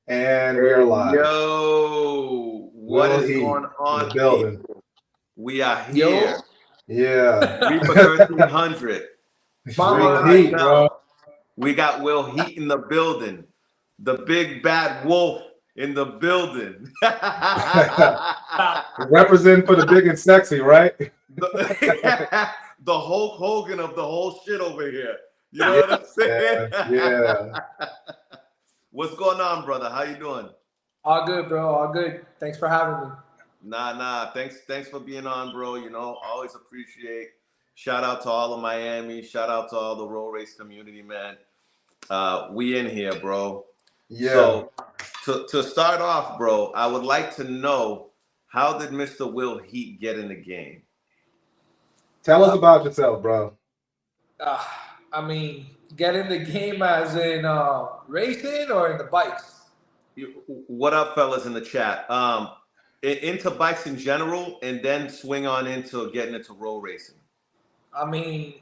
And we're live. Yo, what Will is Heat going in the on, building. people? We are Yo, here. Yeah. Reaper 1300. Will Streaming mama, right Heat, bro. now. We got Will Heat in the building. The big bad wolf in the building. Represent for the big and sexy, right? the, the Hulk Hogan of the whole shit over here. You know Yeah, what I'm saying? yeah. What's going on, brother? How you doing? all good, bro. All good. Thanks for having me. Nah. Thanks for being on, bro. You know, always appreciate. Shout out to all of Miami. Shout out to all the road race community, man. We in here, bro. Yeah. So to start off, bro, I would like to know, how did Mr. Will Heat get in the game? Tell us about yourself, bro. Uh, I mean, get in the game as in racing or in the bikes. What up, fellas in the chat? Into bikes in general, and then swing on into getting into road racing. I mean,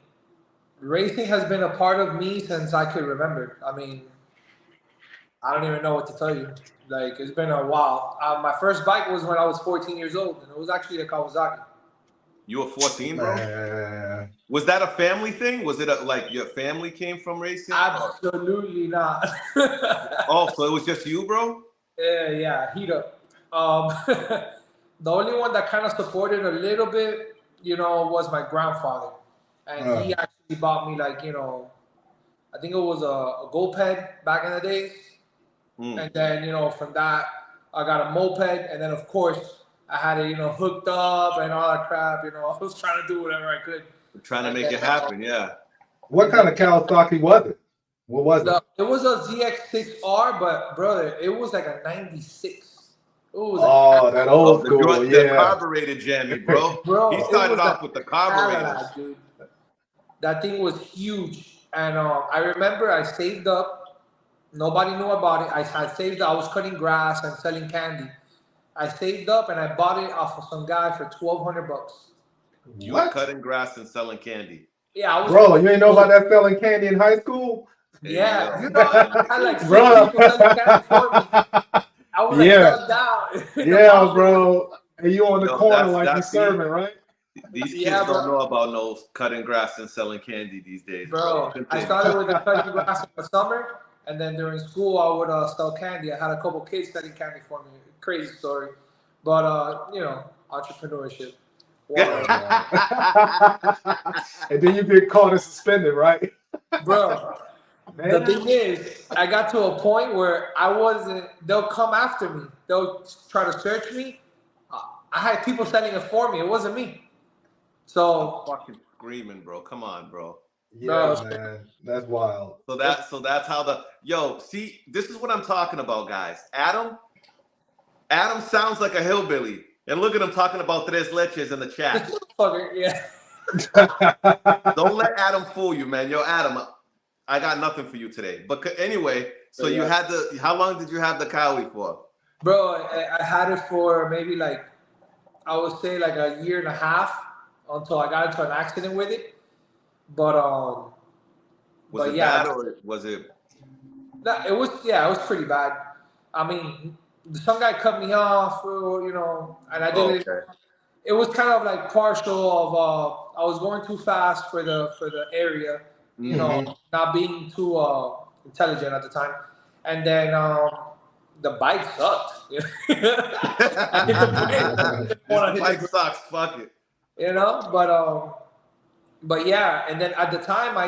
racing has been a part of me since I could remember. I mean, I don't even know what to tell you. Like, it's been a while. My first bike was when I was 14 years old, and it was actually a Kawasaki. You were 14, bro? Man. Was that a family thing? Was it like your family came from racing? Absolutely not. Oh, so it was just you, bro? Yeah, heat up. The only one that kind of supported a little bit, was my grandfather, and Uh, he actually bought me like, I think it was a GoPed back in the days, Hmm. and then from that I got a moped, and then of course I had it hooked up and all that crap. I was trying to do whatever I could, We're trying to and make then it happen, yeah. what and then kind of Kawasaki was it? What was it? it was a ZX6R, but brother, it was like a '96. It was a Oh, that old The, Cadillac, school. the Yeah. carbureted jammy, bro. He bro. It started was a off with the carburetors. Cadillac, dude. That thing was huge, and I remember I saved up. Nobody knew about it. I had saved. I was cutting grass and selling candy. I saved up and I bought it off of some guy for $1,200. You were What? cutting grass and selling candy. Yeah, I was. Bro, you ain't know about that selling candy in high school? Hey, Yeah, yo. I had like six Bro. people selling candy for me. I was like Yeah. gunned down. In the Yeah, mouth. bro. And you on the Yo, corner that's like you that's see, serving, right? these Yeah, kids don't bro. know about no cutting grass and selling candy these days, bro. Bro, I Continue. started with the cutting grass in the summer, and then during school I would sell candy. I had a couple kids selling candy for me. Crazy story, but entrepreneurship. Water. Oh man. And then you get caught and suspended, right? Bro, the Man. thing is, I got to a point where I wasn't. They'll come after me. They'll try to search me. I had people selling it for me. It wasn't me. I'm So, fucking screaming, bro. Come on, bro. Yeah, bro, man. That's wild. So that's how the yo, see, this is what I'm talking about, guys. Adam sounds like a hillbilly. And look at him talking about tres leches in the this chat. motherfucker, yeah. Don't let Adam fool you, man. Yo, Adam, I got nothing for you today. But anyway, so you Yeah. had how long did you have the Cowie for? Bro, I had it for maybe like, I would say like a year and a half until I got into an accident with it. But Was it yeah, bad or was it it was pretty bad. I mean, some guy cut me off, and I did it. okay? It was kind of like partial of I was going too fast for the area, Mm-hmm. Hmm. not being too intelligent at the time, and then the bike sucked. I hit the brake. I didn't This want to hit the bike brake, sucks. Fuck it. but yeah, and then at the time I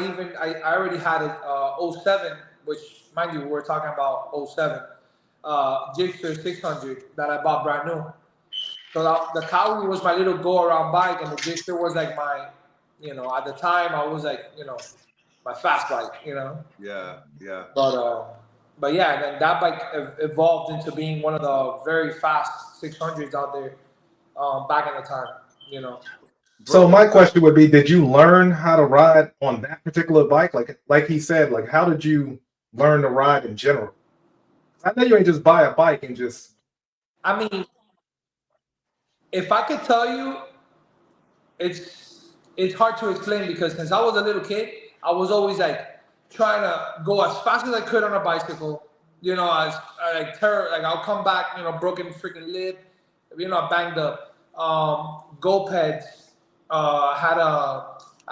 already had a '07, which mind you we're talking about '07 Gixxer 600 that I bought brand new. So the Kawi was my little go around bike, and the Gixxer was like my, at the time I was like, my fast bike. Yeah, yeah. But yeah, and then that bike evolved into being one of the very fast 600s out there back in the time. So Bro, my question would be, did you learn how to ride on that particular bike? Like he said, like how did you learn to ride in general? I know you ain't just buy a bike and just I mean, if I could tell you, it's hard to explain because since I was a little kid, I was always like trying to go as fast as I could on a bicycle, You know, I like terror. Like I'll come back. You know, broken freaking lip. You know, banged up. GoPeds. I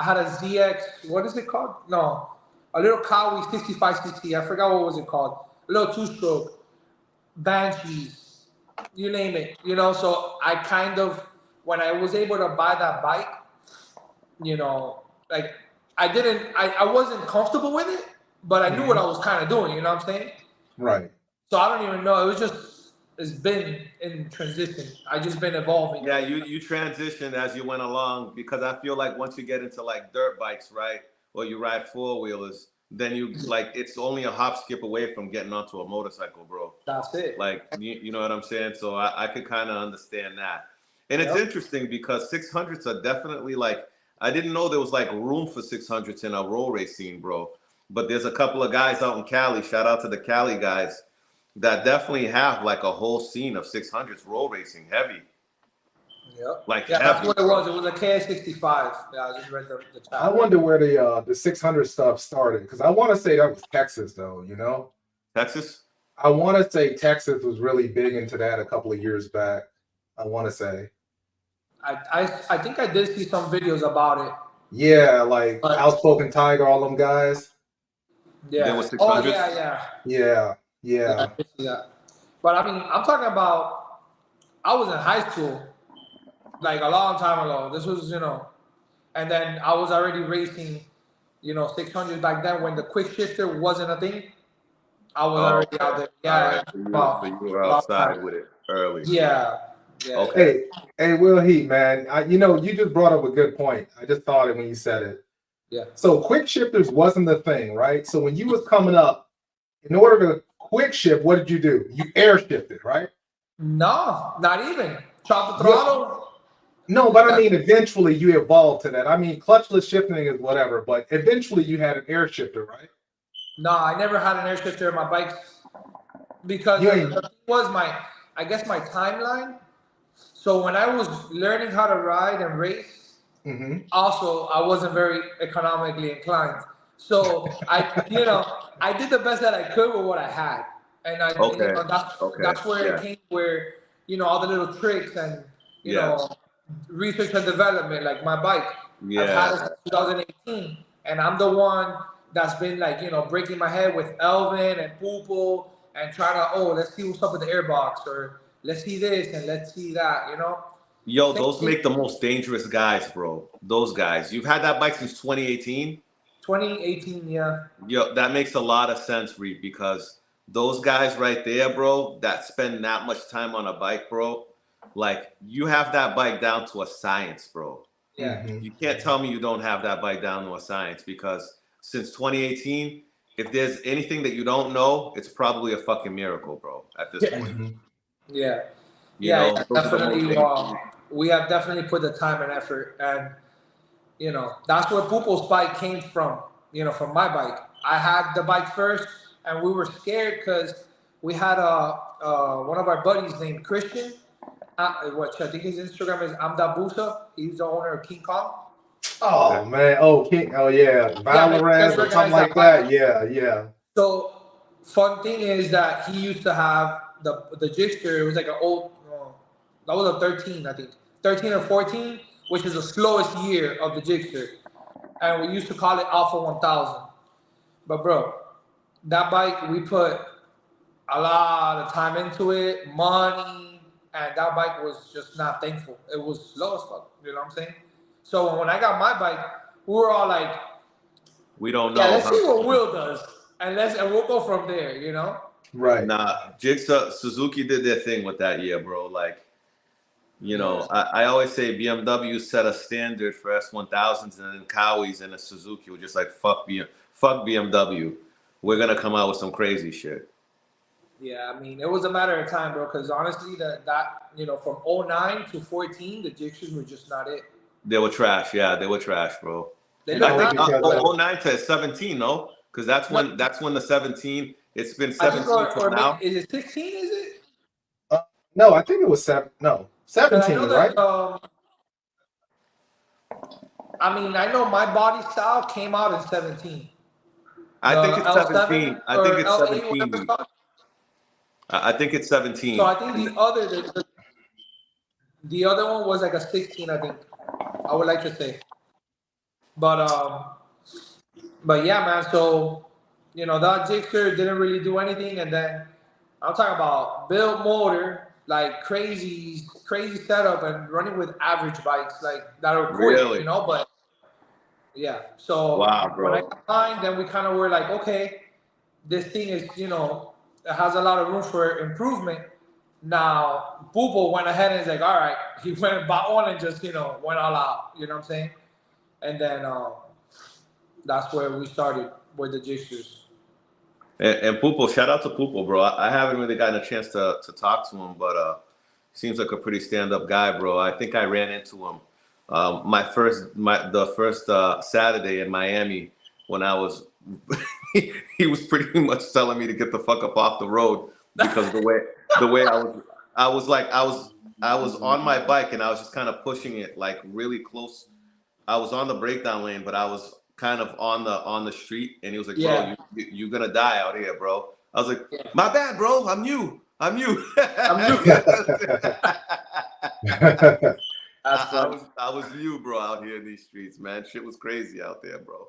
had a ZX. What is it called? No, a little Kawi 65cc. I forgot what was it called. A little two-stroke. Banshees. You name it. You know, so I kind of when I was able to buy that bike, you know, like I wasn't comfortable with it, but I knew what I was kind of doing. You know what I'm saying? Right. So I don't even know. It was just it's been in transition. I just been evolving. Yeah, you transitioned as you went along because I feel like once you get into like dirt bikes, right, or you ride four wheelers, then you like it's only a hop skip away from getting onto a motorcycle, bro. That's it. Like you know what I'm saying? So I could kind of understand that. And it's Yep. interesting because 600s are definitely like I didn't know there was like room for 600s in a roll race scene, bro. But there's a couple of guys out in Cali. Shout out to the Cali guys that definitely have like a whole scene of 600s roll racing heavy. Yep. Like Yeah, that's heavy, what it bro. was. It was a KS65. Yeah, I just read the chat. I wonder where the 600 stuff started because I want to say that was Texas though. You know, Texas? I want to say Texas was really big into that a couple of years back. I want to say, I think I did see some videos about it. yeah, like But- Outspoken Tiger, all them guys. Yeah. There was Oh 600s? yeah. Yeah, yeah. I did see that. But I mean, I'm talking about. I was in high school, like a long time ago. This was, you know, and then I was already racing, you know, 600 back then when the quick shifter wasn't a thing. I was already out there. Yeah. All right. So you were outside with it early. Yeah. Okay. Hey, Will Heat, man. You know, you just brought up a good point. I just thought it when you said it. Yeah. So quick shifters wasn't the thing, right? So when you was coming up, in order to quick shift, what did you do? You air shifted, right? No, not even. Chop the throttle. No, but I mean, eventually you evolved to that. I mean, clutchless shifting is whatever, but eventually you had an air shifter, right? No, I never had an air shifter in my bikes because You ain't- the thing was I guess my timeline. So when I was learning how to ride and race, Mm-hmm. also I wasn't very economically inclined. So I did the best that I could with what I had, and Okay. that's where Yeah. it came, where all the little tricks and you Yeah. know research and development, like my bike. I've had Yeah. it since 2018, and I'm the one that's been like breaking my head with Elvin and Poople and trying to let's see what's up with the airbox, or let's see this and let's see that, Yo, those make the most dangerous guys, bro. Those guys. You've had that bike since 2018? 2018, yeah. Yo, that makes a lot of sense, Reed, because those guys right there, bro, that spend that much time on a bike, bro, like you have that bike down to a science, bro. Yeah. Mm-hmm. You can't tell me you don't have that bike down to a science because since 2018, if there's anything that you don't know, it's probably a fucking miracle, bro, at this Yeah. point. Mm-hmm. Yeah. You know, Yeah, those are the most definitely. dangerous. We have definitely put the time and effort, and that's where Pupil's bike came from. From my bike. I had the bike first, and we were scared because we had one of our buddies named Christian. What I think his Instagram is Amdabusa. He's the owner of King Kong. Oh man, King, yeah, Valorant or something like that. Yeah. So fun thing is that he used to have the Gixxer. It was like an old. That was a 13, I think. 13 or 14, which is the slowest year of the Gixxer. And we used to call it Alpha 1000. But bro, that bike, we put a lot of time into it, money, and that bike was just not thankful. It was slow as fuck, you know what I'm saying? So when I got my bike, we were all like, We don't know. yeah, let's see what Will does. And we'll go from there, Right. Nah, Jigsaw Suzuki did their thing with that year, bro. Like, I always say BMW set a standard for S1000s, and then Kawis and a Suzuki were just like, fuck BMW. We're gonna come out with some crazy shit. Yeah, I mean, it was a matter of time, bro. Because honestly, from 09 to 14, the Gixxers were just not it. They were trash. Yeah, they were trash, bro. They I look think because- 09 to 17, no? Because that's when the 17. It's been I think 17 till now. is it 16? Is it? No, I think it was 17, 'Cause I know right? that, I know my body style came out in 17. I think it's L7 17. I think or it's L8, 17. whatever it's called. I think it's 17. So I think the other one was like a 16, I think. I would like to say. But yeah, man. So that Gixxer didn't really do anything, and then I'm talking about build motor, like crazy setup, and running with average bikes like that are quick, Really? But yeah. So Wow, bro. when I got mine, then we kind of were like, okay, this thing is, it has a lot of room for improvement. Now, Bubo went ahead and is like, all right, he went and bought one and just, went all out. You know what I'm saying? And then that's where we started with the Gixxers. And Pupo, shout out to Pupo, bro. I haven't really gotten a chance to talk to him, but seems like a pretty stand-up guy, bro. I think I ran into him the first Saturday in Miami when I was. He was pretty much telling me to get the fuck up off the road because the way I was on my bike and I was just kind of pushing it like really close. I was on the breakdown lane, but I was kind of on the street, and he was like, Yeah. "Bro, you're gonna die out here, bro." I was like, "My bad, bro. I'm you. I'm you." I was you, bro, out here in these streets, man. Shit was crazy out there, bro.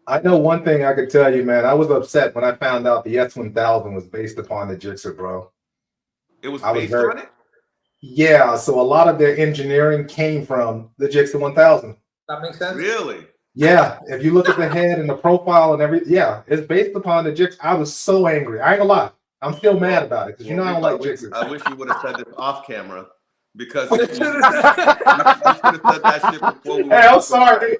I know one thing I could tell you, man. I was upset when I found out the S1000 was based upon the Gixxer, bro. It was based on it? Yeah, so a lot of their engineering came from the Gixxer 1000. That makes sense? Really? Yeah, if you look at the head and the profile and everything, yeah, it's based upon the Gixxer. I was so angry. I ain't gonna lie. I'm still mad about it because I don't like Gixxers. I wish you would have said this off camera. Because you should have said that shit before we were. Hey, I'm sorry.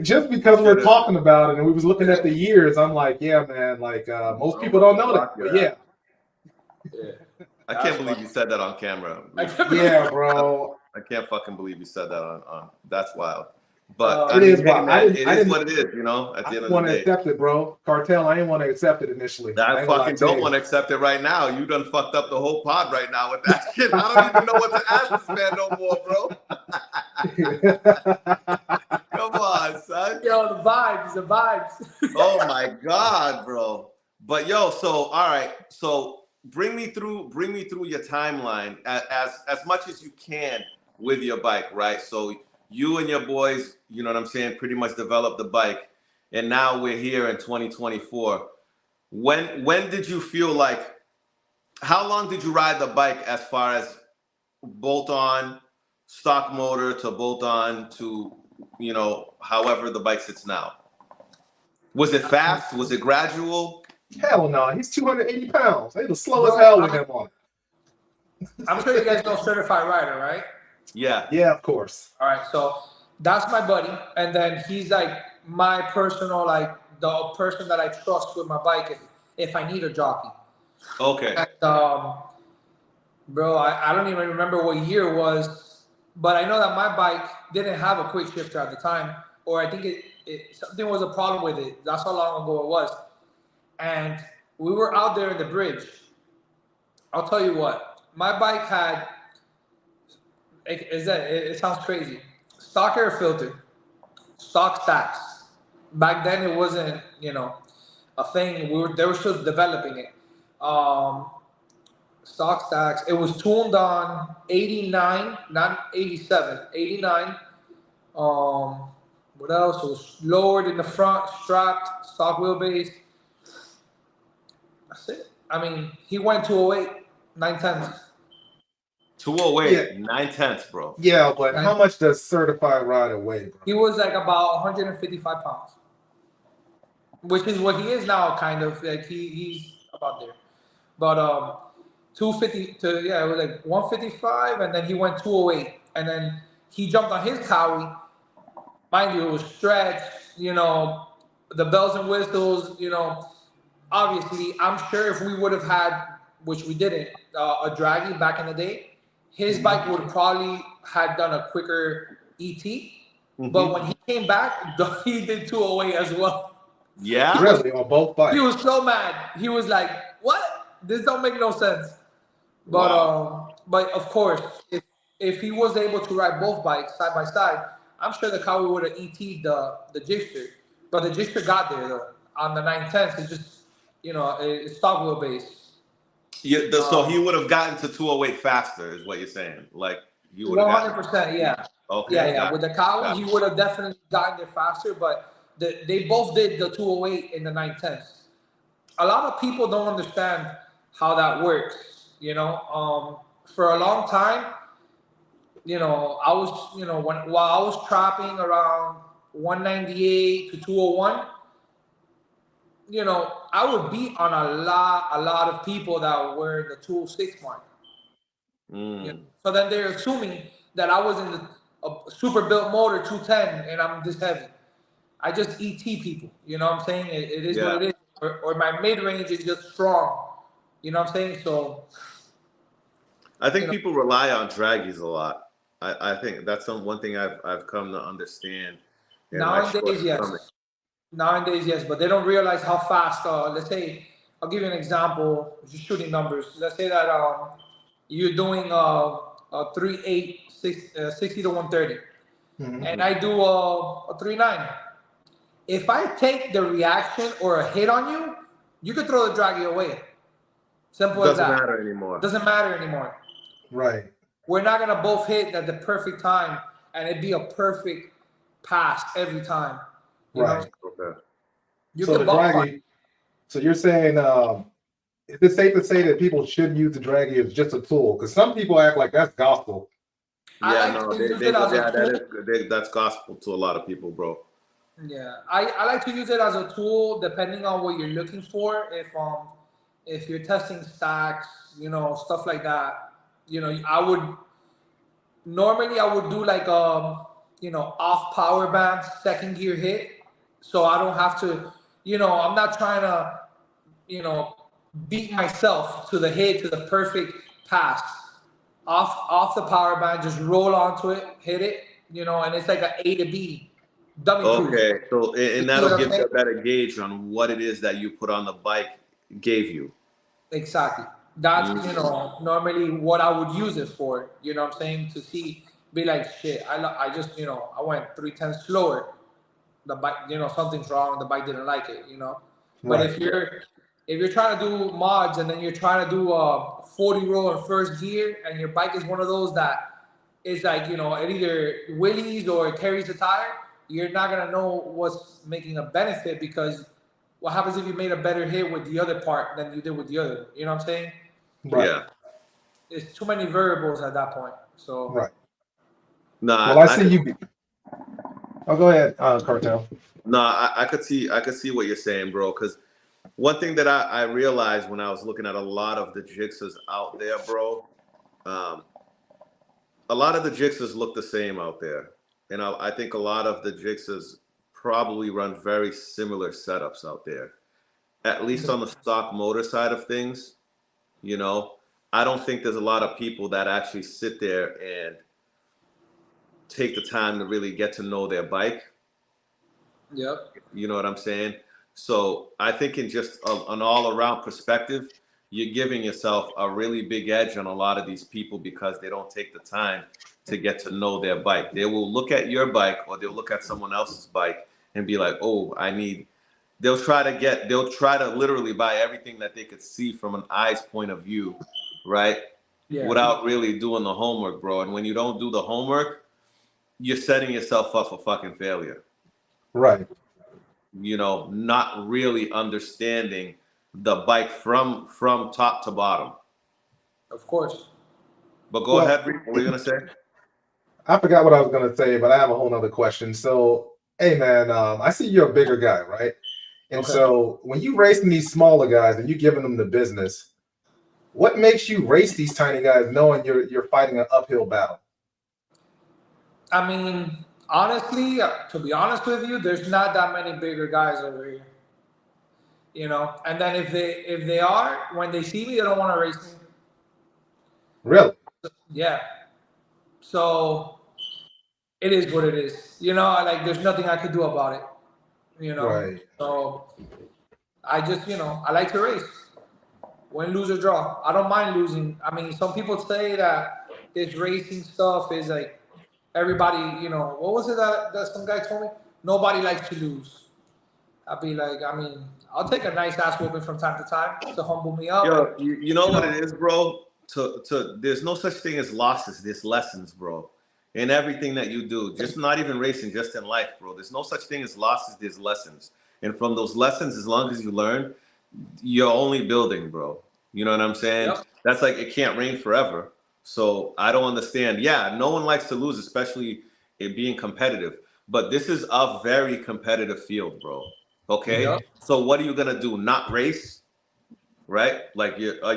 Just because we're talking about it and we was looking at the years, I'm like, yeah, man. Like most people don't know that. But yeah. I can't believe you said that on camera. Yeah, bro. I can't fucking believe you said that on. That's wild. But it is what it is what it is, At the end of the day, I didn't want to accept it, bro. Cartel, I didn't want to accept it initially. I fucking don't want to accept it right now. You done fucked up the whole pod right now with that shit. I don't even know what to ask this man no more, bro. Come on, son. Yo, the vibes. Oh my god, bro. But yo, so all right, so bring me through your timeline as much as you can with your bike, right? So you and your boys, you know what I'm saying, pretty much developed the bike, and now we're here in 2024. When did you feel like? How long did you ride the bike as far as bolt on, stock motor to bolt on to, however the bike sits now? Was it fast? Was it gradual? Hell no, he's 280 pounds. They was slow as hell with him on it. I'm sure you guys know Certified Rider, right? Yeah. Yeah, of course. All right, so that's my buddy, and then he's like my personal, like the person that I trust with my bike if I need a jockey. Okay. And, bro, I don't even remember what year it was, but I know that my bike didn't have a quick shifter at the time, or I think it something was a problem with it. That's how long ago it was. And we were out there in the bridge. I'll tell you what, my bike had. It sounds crazy. Stock air filter, stock stacks. Back then it wasn't, a thing. They were still developing it. Stock stacks. It was tuned on 89, not 87, 89. What else? It was lowered in the front, strapped, stock wheelbase. That's it. I mean, he went 208, 9/10. 208, 9/10, bro. Yeah, but how much does Certified Rider weigh, bro? He was like about 155 pounds, which is what he is now, kind of. Like he's about there. But 250 it was like 155, and then he went 208, and then he jumped on his Cowie. Mind you, it was stretched, the bells and whistles, Obviously, I'm sure if we would have had, which we didn't, a draggy back in the day, his bike would probably have done a quicker ET. Mm-hmm. But when he came back, he did 208 as well. Yeah? Really? On both bikes? He was so mad. He was like, what? This don't make no sense. But wow. But of course, if he was able to ride both bikes side by side, I'm sure the Cowie would have ET'd the Gixxer. But the Gixxer got there, though. On the 9/10, it's just, it's stock wheelbase. Yeah, so he would have gotten to 208 faster, is what you're saying. Like you would have gotten. 100%, yeah. Okay. Yeah. got With it, the Kawi, got he it. would have definitely gotten there faster, but they both did the 208 in the 910s. A lot of people don't understand how that works. For a long time, I was, while I was trapping around 198 to 201, I would beat on a lot of people that were in the 206 mark. So then they're assuming that I was in a super built motor 210 and I'm this heavy. I just ET people. You know what I'm saying? It is what it is. Or my mid range is just strong. You know what I'm saying? So I think people rely on draggies a lot. I think that's one thing I've come to understand. Nowadays, yes, but they don't realize how fast. Let's say, I'll give you an example. Just shooting numbers. Let's say that you're doing a 3.8, 60 to 130, and I do a 3.9. If I take the reaction or a hit on you, you can throw the draggy away. Simple as that. Doesn't matter anymore. Doesn't matter anymore. Right. We're not gonna both hit at the perfect time, and it'd be a perfect pass every time. You Right. know? Okay. So the draggy. So you're saying, is it safe to say that people should use the draggy as just a tool? Because some people act like that's gospel. Yeah, that's gospel to a lot of people, bro. Yeah, I like to use it as a tool depending on what you're looking for. If you're testing stacks, stuff like that, I would do like off power band second gear hit, so I don't have to, I'm not trying to, beat myself to the hit to the perfect pass. Off the power band, just roll onto it, hit it, and it's like an A to B. Okay, so and that'll give you a better gauge on what it is that you put on the bike gave you. Exactly. That's normally what I would use it for. You know what I'm saying? To be like, shit. I just I went 3/10 slower. The bike, something's wrong. The bike didn't like it. But if you're trying to do mods and then you're trying to do a 40 roll in first gear and your bike is one of those that is like it either wheelies or it carries the tire, you're not gonna know what's making a benefit, because what happens if you made a better hit with the other part than you did with the other? You know what I'm saying? Right. Yeah. There's too many variables at that point. So right. No, well, I see you. Oh, go ahead, Cartel. No, I could see what you're saying, bro. Because one thing that I realized when I was looking at a lot of the Jixas out there, bro, a lot of the Jixas look the same out there. And I think a lot of the Jixas probably run very similar setups out there, at least on the stock motor side of things. I don't think there's a lot of people that actually sit there and take the time to really get to know their bike. Yep. You know what I'm saying? So I think in just an all-around perspective, you're giving yourself a really big edge on a lot of these people because they don't take the time to get to know their bike. They will look at your bike or they'll look at someone else's bike and be like, oh, they'll try to literally buy everything that they could see from an eye's point of view, right? Yeah. Without really doing the homework, bro. And when you don't do the homework, you're setting yourself up for fucking failure. Right. Not really understanding the bike from top to bottom. Of course. But go ahead, Rick. What were you going to say? I forgot what I was going to say, but I have a whole nother question. So, hey, man, I see you're a bigger guy, right? And so when you racing these smaller guys and you giving them the business, what makes you race these tiny guys knowing you're fighting an uphill battle? I mean, honestly, to be honest with you, there's not that many bigger guys over here. And then if they are, when they see me, they don't want to race me. Really? Yeah. So it is what it is. Like there's nothing I could do about it. Right. So I just, I like to race. Win, lose, or draw. I don't mind losing. I mean, some people say that this racing stuff is like everybody, what was it that some guy told me? Nobody likes to lose. I'll be like, I mean, I'll take a nice ass whooping from time to time to humble me up. Yo, you know what it is, bro? There's no such thing as losses. There's lessons, bro. In everything that you do, just not even racing, just in life, bro. There's no such thing as losses. There's lessons, and from those lessons, as long as you learn, you're only building, bro. You know what I'm saying? Yep. That's like it can't rain forever. So I don't understand. Yeah, no one likes to lose, especially it being competitive. But this is a very competitive field, bro. Okay. Yep. So what are you gonna do? Not race? Right? Like are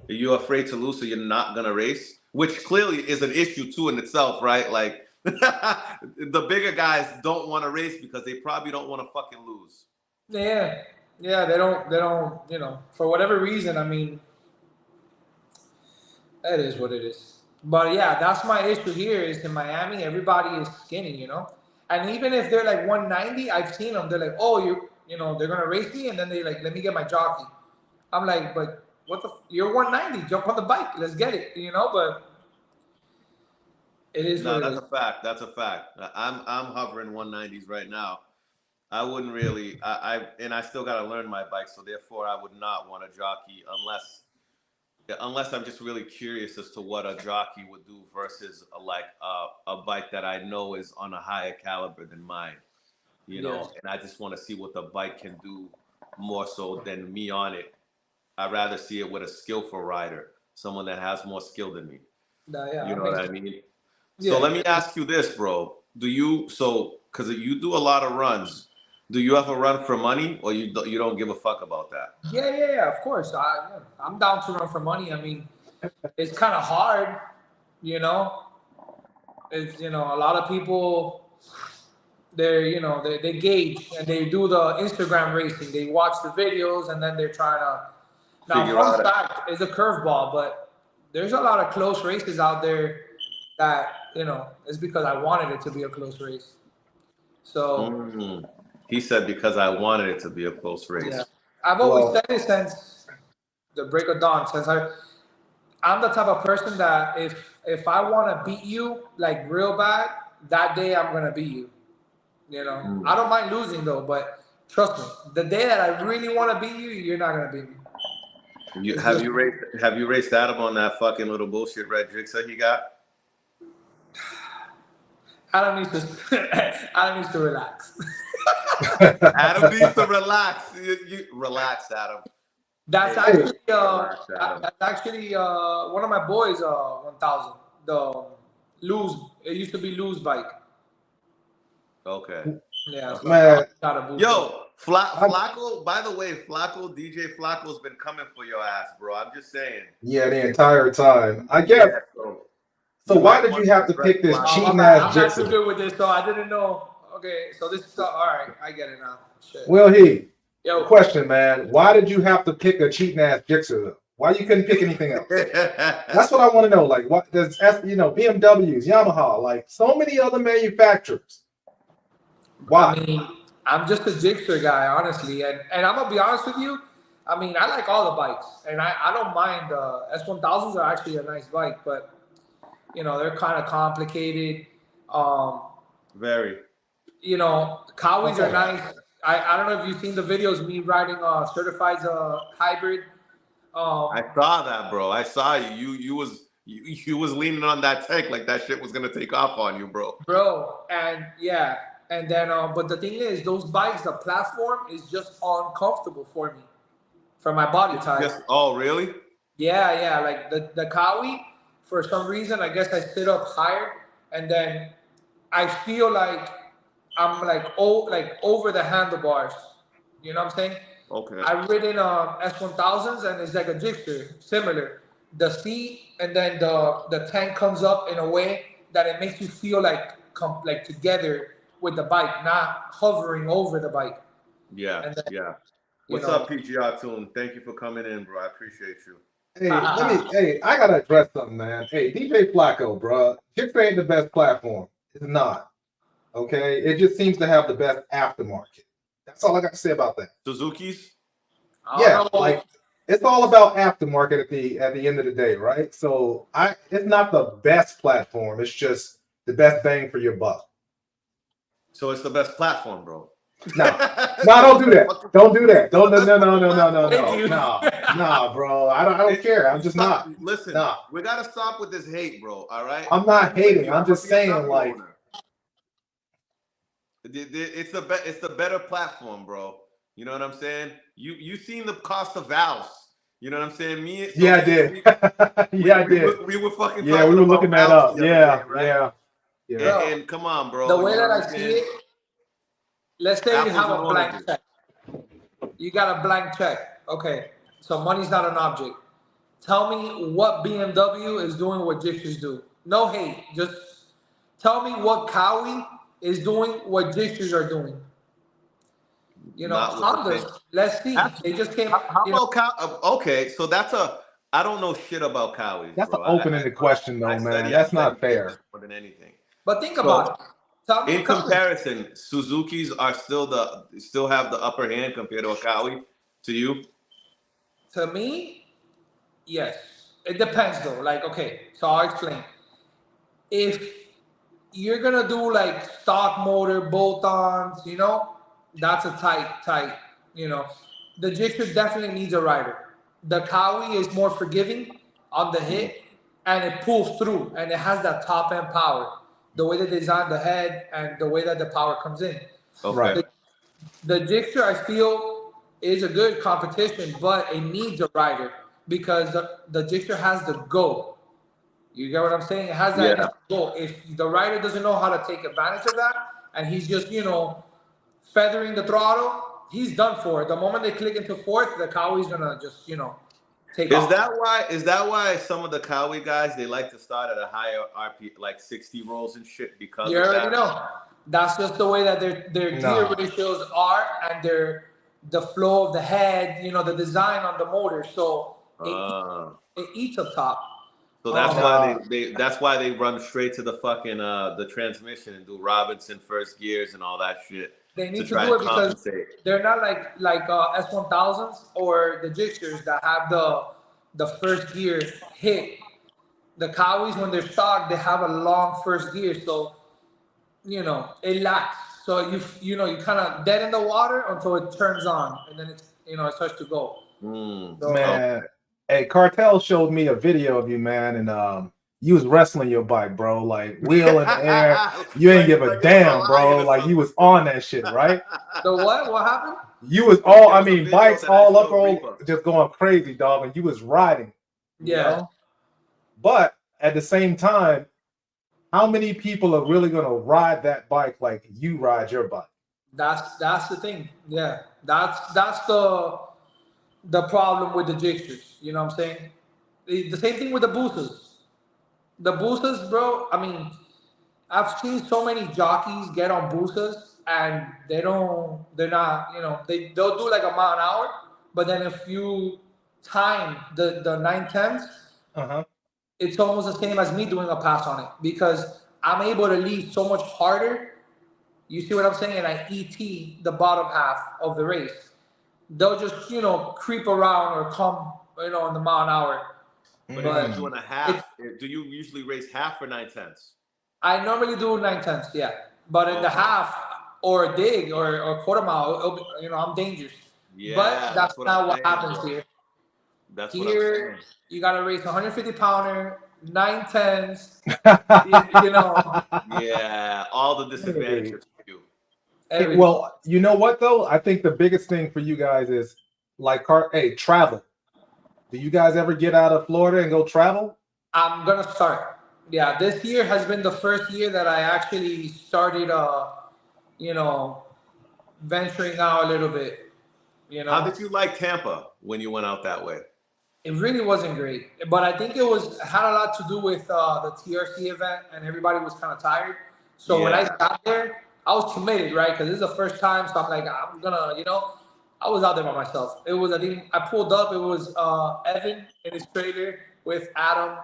you afraid to lose so you're not gonna race? Which clearly is an issue too in itself, right? Like the bigger guys don't want to race because they probably don't want to fucking lose. Yeah, yeah, they don't, you know, for whatever reason. I mean, that is what it is. But yeah, that's my issue here. Is in Miami, everybody is skinny, you know, and even if they're like 190, I've seen them. They're like, oh, you know, they're gonna race me, and then they like, let me get my jockey. I'm like, but what the? You're 190. Jump on the bike. Let's get it. You know, but it is No, what it that's is. a fact. That's a fact. I'm hovering 190s right now. I wouldn't really. I still got to learn my bike, so therefore I would not want a jockey unless I'm just really curious as to what a jockey would do versus a bike that I know is on a higher caliber than mine. You know, and I just want to see what the bike can do more so than me on it. I'd rather see it with a skillful rider, someone that has more skill than me. Yeah, You know what I mean? Yeah. So let me ask you this, bro. Because you do a lot of runs, do you ever run for money or you don't give a fuck about that? Yeah. Of course, I'm down to run for money. I mean, it's kind of hard, you know. It's a lot of people. They gauge and they do the Instagram racing. They watch the videos and then they're trying to. Now, Figure fun out fact is a curveball, but there's a lot of close races out there that it's because I wanted it to be a close race. So He said because I wanted it to be a close race. yeah, I've always said it since the break of dawn. Since I'm the type of person that if I want to beat you like real bad, that day I'm gonna beat you. I don't mind losing though, but trust me, the day that I really want to beat you, you're not gonna beat me. Have you raced Adam on that fucking little bullshit red Gixxer he got? Adam needs to relax. Adam needs to relax. Relax, Adam. That's Hey, actually relax, Adam. that's actually one of my boys 1000 the lose. It used to be lose bike. Okay. Yeah, so Man. Yo, Flacco, by the way, DJ Flacco's been coming for your ass, bro. I'm just saying. Yeah, the entire time. I guess. Yeah, So why did you have to pick this cheating ass I'm not too Gixxer? good with this, so I didn't know. Okay, so this is all right. I get it now. Shit. Well, Yo, question, man. Why did you have to pick a cheating ass Gixxer? Why you couldn't pick anything else? That's what I want to know. Like, what does BMWs, Yamaha, like so many other manufacturers? Why? I mean, I'm just a Gixxer guy, honestly, and I'm gonna be honest with you. I mean, I like all the bikes, and I don't mind. S1000s are actually a nice bike, but they're kind of complicated. Very. Cowies are nice. I don't know if you've seen the videos of me riding certified hybrid. I saw that, bro. I saw you. You was leaning on that tank like that shit was gonna take off on you, bro. And yeah. And then, but the thing is, those bikes, the platform is just uncomfortable for me, for my body type. Oh, really? Yeah. Like the Kawi, for some reason, I guess I sit up higher, and then I feel like I'm like over the handlebars. You know what I'm saying? Okay. I've ridden S1000s, and it's like a Gixxer, similar. The seat and then the tank comes up in a way that it makes you feel like together with the bike, not hovering over the bike. Yeah. What's up, PGR Tune? Thank you for coming in, bro. I appreciate you. Hey, I gotta address something, man. Hey, DJ Flacco, bro. Gixxer ain't the best platform. It's not. Okay, it just seems to have the best aftermarket. That's all I got to say about that. Suzuki's? Yeah, like it's all about aftermarket at the end of the day, right? So it's not the best platform. It's just the best bang for your buck. So it's the best platform, bro. No, don't do that. Don't do that. Don't Thank you. no, bro. I don't care. I'm just not. Listen, Nah. we gotta stop with this hate, bro. All right. I'm not hating. I'm just saying, BMW like, owner. It's the better platform, bro. You know what I'm saying? You seen the cost of valves. You know what I'm saying? Yeah, I did. Yeah, I did. We were fucking Yeah, talking we were about looking that valves up. the other Yeah, day, right? yeah. Bro, And come on, bro. the way you know that what I I'm see saying? it, let's say you Apples have and a blank oranges. check. You got a blank check. Okay, so money's not an object. Tell me what BMW is doing what Jixers do. No hate. Just tell me what Cowie is doing what Jixers are doing. You know, Not with the Hondas. same. Let's see. They just came. How You know, about Cow? Okay, so I don't know shit about Cowies, That's an bro. open-ended question, though, man. That's not fair. more than anything. but think So, about it. Tell in me. comparison, Suzuki's are still have the upper hand compared to a Cowie. To you, To me, yes. It depends though. Like, okay, so I'll explain. If you're gonna do like stock motor bolt-ons, you know, that's a tight. You know, the Gixxer definitely needs a rider. The Cowie is more forgiving on the hit, and it pulls through, and it has that top end power. The way they design the head and the way that the power comes in. okay. Right. The Gixxer, I feel, is a good competition, but it needs a rider because the Gixxer has the go. You get what I'm saying? It has that Yeah. go. If the rider doesn't know how to take advantage of that, and he's just, you know, feathering the throttle, he's done for it. The moment they click into fourth, the Cowie's gonna just, you know, take Is off. that why some of the Cowie guys they like to start at a higher RP, like 60 rolls and shit because You of already that? know. That's just the way that their gear Nah. ratios are, and the flow of the head, you know, the design on the motor. So it eats up top. So that's Um, why that's why they run straight to the fucking the transmission and do Robinson first gears and all that shit They need to try do and it because compensate. they're not like S1000s or the Gixxers that have the first gear hit. The Cowies, when they're stocked, they have a long first gear, so you know it lacks. So you know you kind of dead in the water until it turns on, and then it's it starts to go. So, Man, hey, Cartel showed me a video of you, man, and you was wrestling your bike, bro, like wheel in the air. You ain't give a damn, bro. Like you was on that shit, right? the what? What happened? You was There all, was I a mean, video bikes that I all up, showed all Reaper. just going crazy, dog, and you was riding. You Yeah. know? But at the same time, how many people are really gonna ride that bike like you ride your bike? That's the thing. Yeah. That's the problem with the Gixxers. You know what I'm saying? The same thing with the boosters. The boosters, bro. I mean, I've seen so many jockeys get on boosters and they're not, they'll do like a mile an hour, but then if you time the 9/10, Uh-huh. it's almost the same as me doing a pass on it because I'm able to lead so much harder. You see what I'm saying? And I ET the bottom half of the race. They'll just, creep around or come, in the mile an hour. But But if you're doing a half, do you usually race half or 9/10? I normally do 9/10, yeah. But in the Okay. half or a dig or quarter mile, it'll be, I'm dangerous. Yeah, But that's what not I'm what saying, happens bro. here. That's what I'm Here, saying. you got to race 150 pounder, 9/10s, Yeah, all the disadvantages for you. everything. Well, you know what though? I think the biggest thing for you guys is like travel. Do you guys ever get out of Florida and go travel? I'm going to start. Yeah, this year has been the first year that I actually started, venturing out a little bit. How did you like Tampa when you went out that way? It really wasn't great, but I think it had a lot to do with the TRC event, and everybody was kind of tired. So when I got there, I was committed, right? Because this is the first time, so I'm like, I'm gonna, I was out there by myself. I pulled up. It was Evan in his trailer with Adam.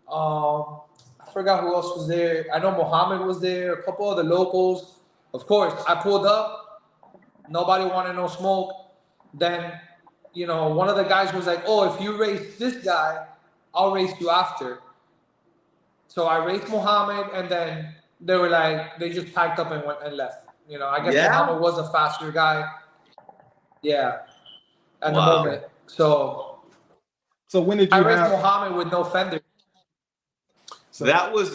I forgot who else was there. I know Mohammed was there. A couple of the locals. Of course, I pulled up. Nobody wanted no smoke. Then, one of the guys was like, "Oh, if you race this guy, I'll race you after." So I raced Mohammed, and then they were like, they just packed up and went and left. You know, I guess Yeah? Muhammad was a faster guy. Yeah, at the Wow. moment. So So when did I you raced have? Muhammad with no fender. So That was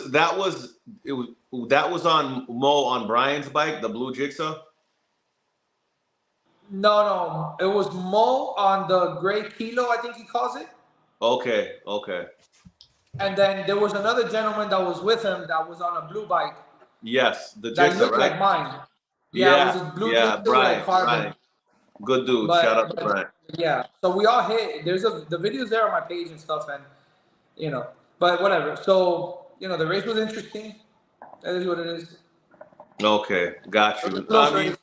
on Mo on Brian's bike, the blue Jigsaw. No, it was Mo on the gray Kilo, I think he calls it. Okay. And then there was another gentleman that was with him that was on a blue bike Yes, the that Jigsaw, looked right? like mine. Yeah, it was Yeah, a blue yeah, Jigsaw with like carbon. Brian. Good dude. Shout out to Brian. Yeah, so we all hit. The videos there on my page and stuff, and but whatever. So the race was interesting. That is what it is. Okay, got It was a you. close I mean,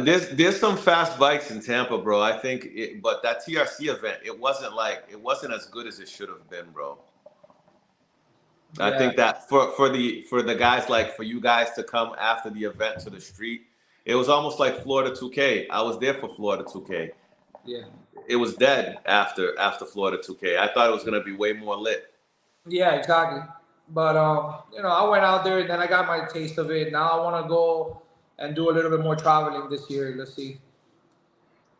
race. there's some fast bikes in Tampa, bro. I think, but that TRC event, it wasn't as good as it should have been, bro. I Yeah. think that for the guys, like for you guys to come after the event to the street, it was almost like Florida 2K. I was there for Florida 2K. Yeah. It was dead after Florida 2K. I thought it was gonna be way more lit. Yeah, exactly. But I went out there and then I got my taste of it. Now I want to go and do a little bit more traveling this year. Let's see.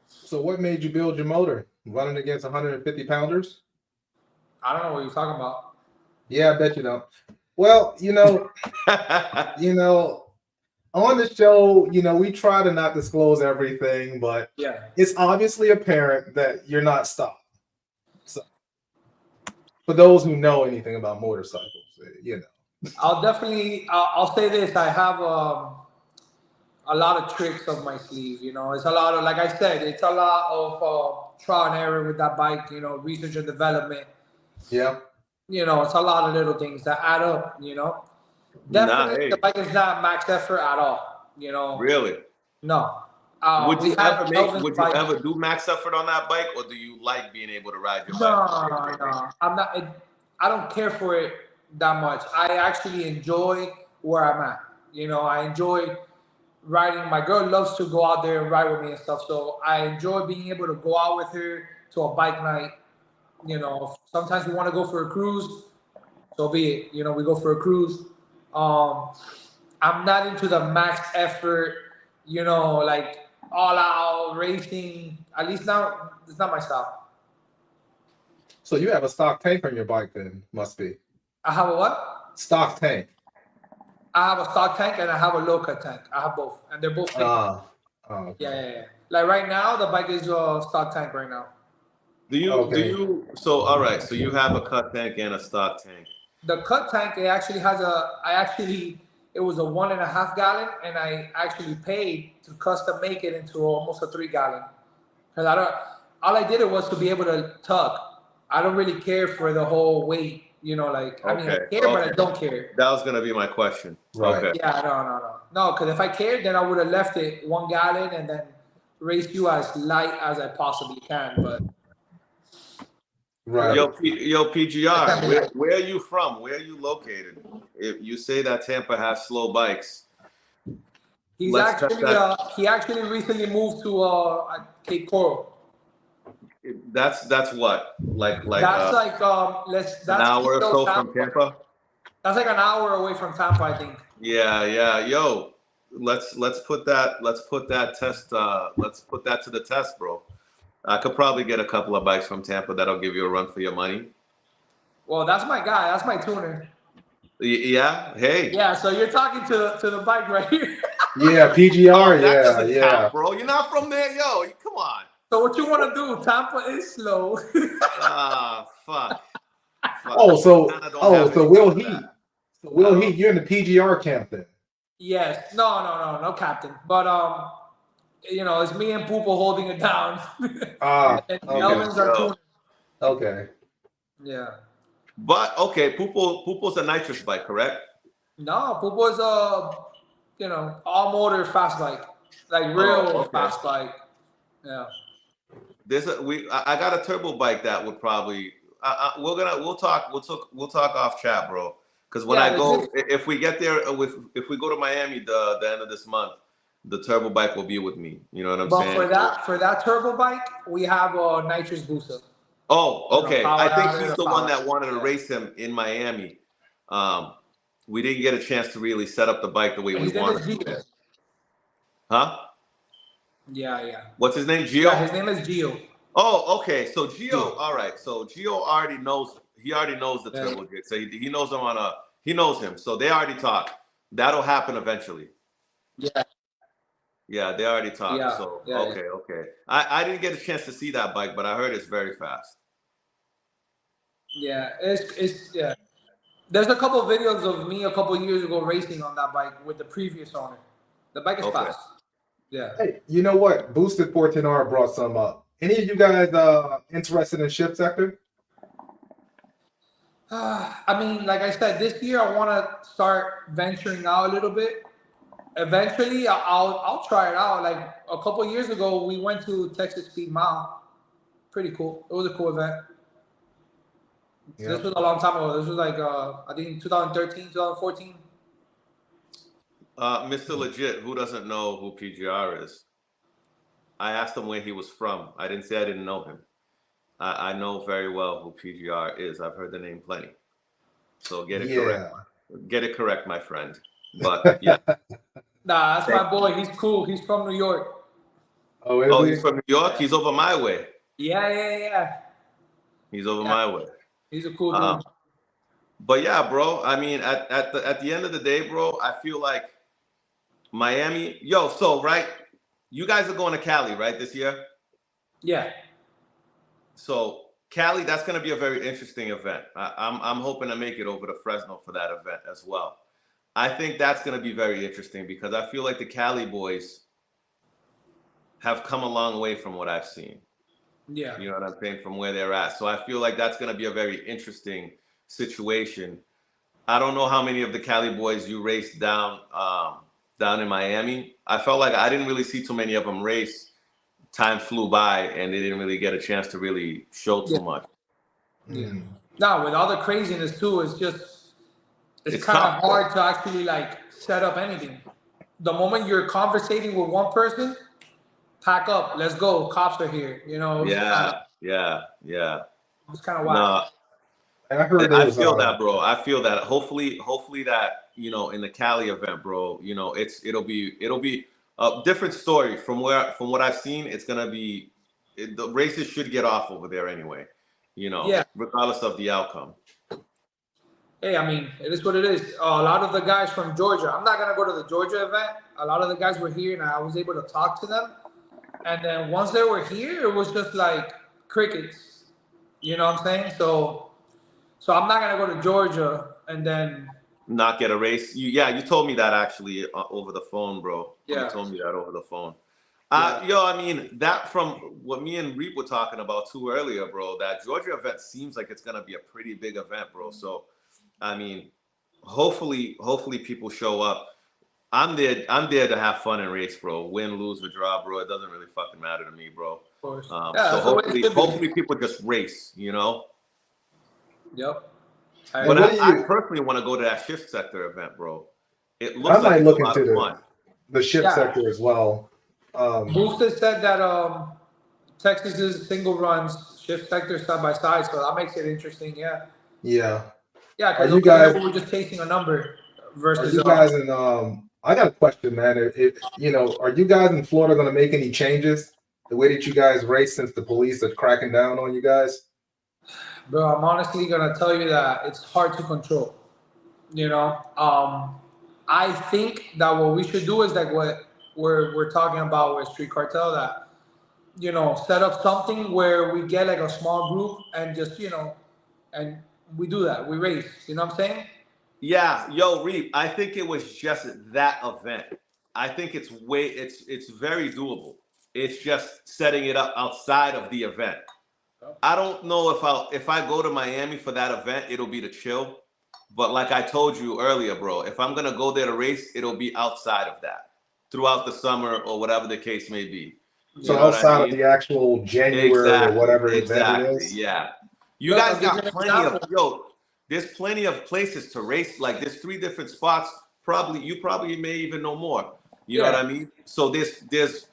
So what made you build your motor? Running against 150 pounders? I don't know what you're talking about. Yeah, I bet you don't. Well, on the show, we try to not disclose everything, but Yeah. it's obviously apparent that you're not stopped. So, for those who know anything about motorcycles, I'll say this. I have a lot of tricks up my sleeve. It's a lot of, like I said, it's a lot of trial and error with that bike. Research and development. Yeah. It's a lot of little things that add up. Definitely, hey. the bike is not max effort at all. Really? No. Would you Kelvin's bike. ever do max effort on that bike, or do you like being able to ride your No, bike? no. I'm not. I don't care for it that much. I actually enjoy where I'm at. I enjoy riding. My girl loves to go out there and ride with me and stuff. So I enjoy being able to go out with her to a bike night. Sometimes we want to go for a cruise. So be it. We go for a cruise. I'm not into the max effort. Like all out racing. At least now, it's not my style. So you have a stock tank on your bike then, must be. I have a what? Stock tank. I have a stock tank and I have a low cut tank. I have both, and they're both. Okay. Yeah. Like right now, the bike is a stock tank right now. Do you? So all right. So you have a cut tank and a stock tank. The cut tank, it actually has it was a 1.5 gallon, and I actually paid to custom make it into almost a 3 gallon. Because all I did it was to be able to tug. I don't really care for the whole weight. I mean, I care, but I don't care. That was gonna be my question. Right. Okay. Yeah, no. Because if I cared, then I would have left it 1 gallon and then race you as light as I possibly can. But Right. Yo, PGR, where are you from? Where are you located? If you say that Tampa has slow bikes, he actually recently moved to Cape Coral. that's what That's an hour or so from Tampa. That's like an hour away from Tampa, I think. Yeah. Yo, let's put that to the test, bro. I could probably get a couple of bikes from Tampa that'll give you a run for your money. Well, that's my guy. That's my tuner. Yeah. Hey. Yeah. So you're talking to the bike right here. Yeah, PGR. That doesn't yeah. count, bro. You're not from there, yo. Come on. So what you want to do? Tampa is slow. Fuck. So Will Heat. So Will Heat, you're in the PGR camp then. Yes. No, captain. But it's me and Pupo holding it down. And Elvin's our tuner. Okay. Yeah. But okay, Pupo's a nitrous bike, correct? No, Pupo is all motor fast bike, like real fast bike. Yeah. I got a turbo bike that would probably we'll talk off chat, bro. Because when if we get there if we go to Miami the end of this month, the turbo bike will be with me. You know what I'm saying? But for that turbo bike, we have a nitrous booster. Oh, okay. I think he's the one that wanted to race him in Miami. We didn't get a chance to really set up the bike the way we wanted to. Huh? Yeah. What's his name? Gio? Yeah, his name is Gio. Oh, okay. So Gio, Gio. all right. So Gio already knows. He already knows the Yeah. Turbo Jig. So he knows him on a. He knows him. So they already talked. That'll happen eventually. Yeah. Yeah, they already talked. Yeah. So Yeah, okay. I didn't get a chance to see that bike, but I heard it's very fast. Yeah, it's yeah. There's a couple of videos of me a couple of years ago racing on that bike with the previous owner. The bike is Okay. fast. Yeah. Hey, you know what? Boosted 14R brought some up. Any of you guys interested in shift sector? I mean, like I said, this year I want to start venturing out a little bit. Eventually, I'll try it out. Like a couple of years ago, we went to Texas Speed Mile. Pretty cool. It was a cool event. Yeah. This was a long time ago. This was like I think 2013, 2014. Mr. Legit, who doesn't know who PGR is? I asked him where he was from. I didn't say I didn't know him. I know very well who PGR is. I've heard the name plenty. So get it correct. Get it correct, my friend. But yeah. Nah, that's my boy. He's cool. He's from New York. Oh, He's from New York? He's over my way. Yeah. He's over my way. He's a cool dude. But yeah, bro. I mean, at the end of the day, bro, I feel like Miami. So right, you guys are going to Cali, right, this year? Yeah. So Cali, that's going to be a very interesting event. I'm hoping to make it over to Fresno for that event as well. I think that's going to be very interesting because I feel like the Cali boys have come a long way from what I've seen. Yeah. You know what I'm saying? From where they're at. So I feel like that's going to be a very interesting situation. I don't know how many of the Cali boys you raced down in Miami. I felt like I didn't really see too many of them race. Time flew by and they didn't really get a chance to really show too much. Yeah. Now with all the craziness too, it's kind of hard to actually like set up anything. The moment you're conversating with one person, pack up, let's go. Cops are here. You know. Yeah. It's kind of wild. No, I feel that, bro. I feel that. Hopefully that in the Cali event, bro. It'll be a different story from what I've seen. It's gonna be the races should get off over there anyway. Regardless of the outcome. Hey, I mean, it is what it is. A lot of the guys from Georgia. I'm not gonna go to the Georgia event. A lot of the guys were here, and I was able to talk to them. And then once they were here, it was just like crickets. You know what I'm saying? So I'm not gonna go to Georgia and then not get a race. You told me that actually over the phone, bro. Yeah. You told me that over the phone. I mean, that from what me and Reep were talking about too earlier, bro, that Georgia event seems like it's gonna be a pretty big event, bro. So, I mean, hopefully people show up. I'm there to have fun and race, bro. Win, lose, or draw, bro. It doesn't really fucking matter to me, bro. Of course. So hopefully people just race, Yep. But I personally want to go to that shift sector event, bro. It looks I might look a lot into of fun. The shift sector as well. Boosted said that Texas's single runs shift sector side by side, so that makes it interesting. Yeah. Because you guys we're just chasing a number versus. Are you guys in? I got a question, man. Are you guys in Florida going to make any changes the way that you guys race since the police are cracking down on you guys? Bro, I'm honestly gonna tell you that it's hard to control. I think that what we should do is like what we're talking about with Street Cartel, that set up something where we get like a small group and just and we do that. We race. You know what I'm saying? Yeah, Reep. I think it was just that event. I think it's very doable. It's just setting it up outside of the event. I don't know if I go to Miami for that event, it'll be to chill. But like I told you earlier, bro, if I'm gonna go there to race, it'll be outside of that throughout the summer or whatever the case may be. So outside of the actual January or whatever event it is. Yeah. You guys got there's plenty of places to race. Like there's 3 different spots. You probably may even know more. You know what I mean? So there's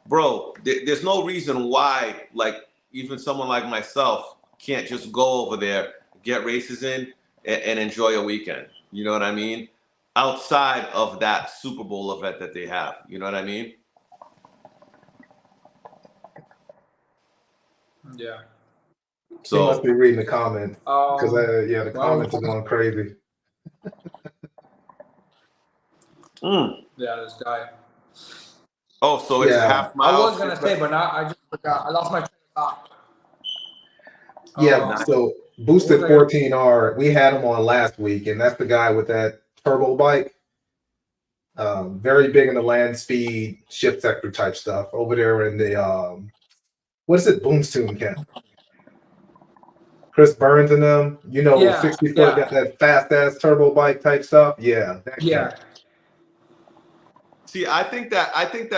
no reason why like even someone like myself can't just go over there, get races in, and enjoy a weekend. You know what I mean? Outside of that Super Bowl event that they have. You know what I mean? Yeah. He must So be reading the comments because yeah, the Well, comments are going crazy. yeah, this guy. oh, so it's Yeah. half I mile. was gonna say, but now I just forgot. I lost my train of thought. Yeah, Nice. so What Boosted was I 14R, we had him on last week, and that's the guy with that turbo bike. Very big in the land speed, shift sector type stuff over there in the what is it, Boomstoon camp. Chris Burns and them, you know, Yeah, 60 foot, yeah. got that fast ass turbo bike type stuff. Yeah, that Yeah. camp. See, I think that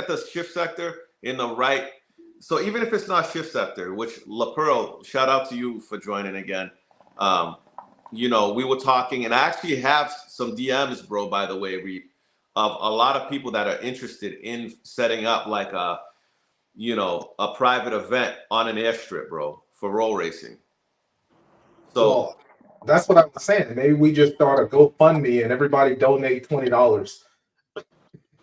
the shift sector in the right. So even if it's not shift sector, which La Pearl, shout out to you for joining again. You know, we were talking, and I actually have some DMs, bro. By the way, Reed, of a lot of people that are interested in setting up like a, you know, a private event on an airstrip, bro, for roll racing. So Well, that's what I was saying. Maybe we just start a GoFundMe and everybody donate $20. a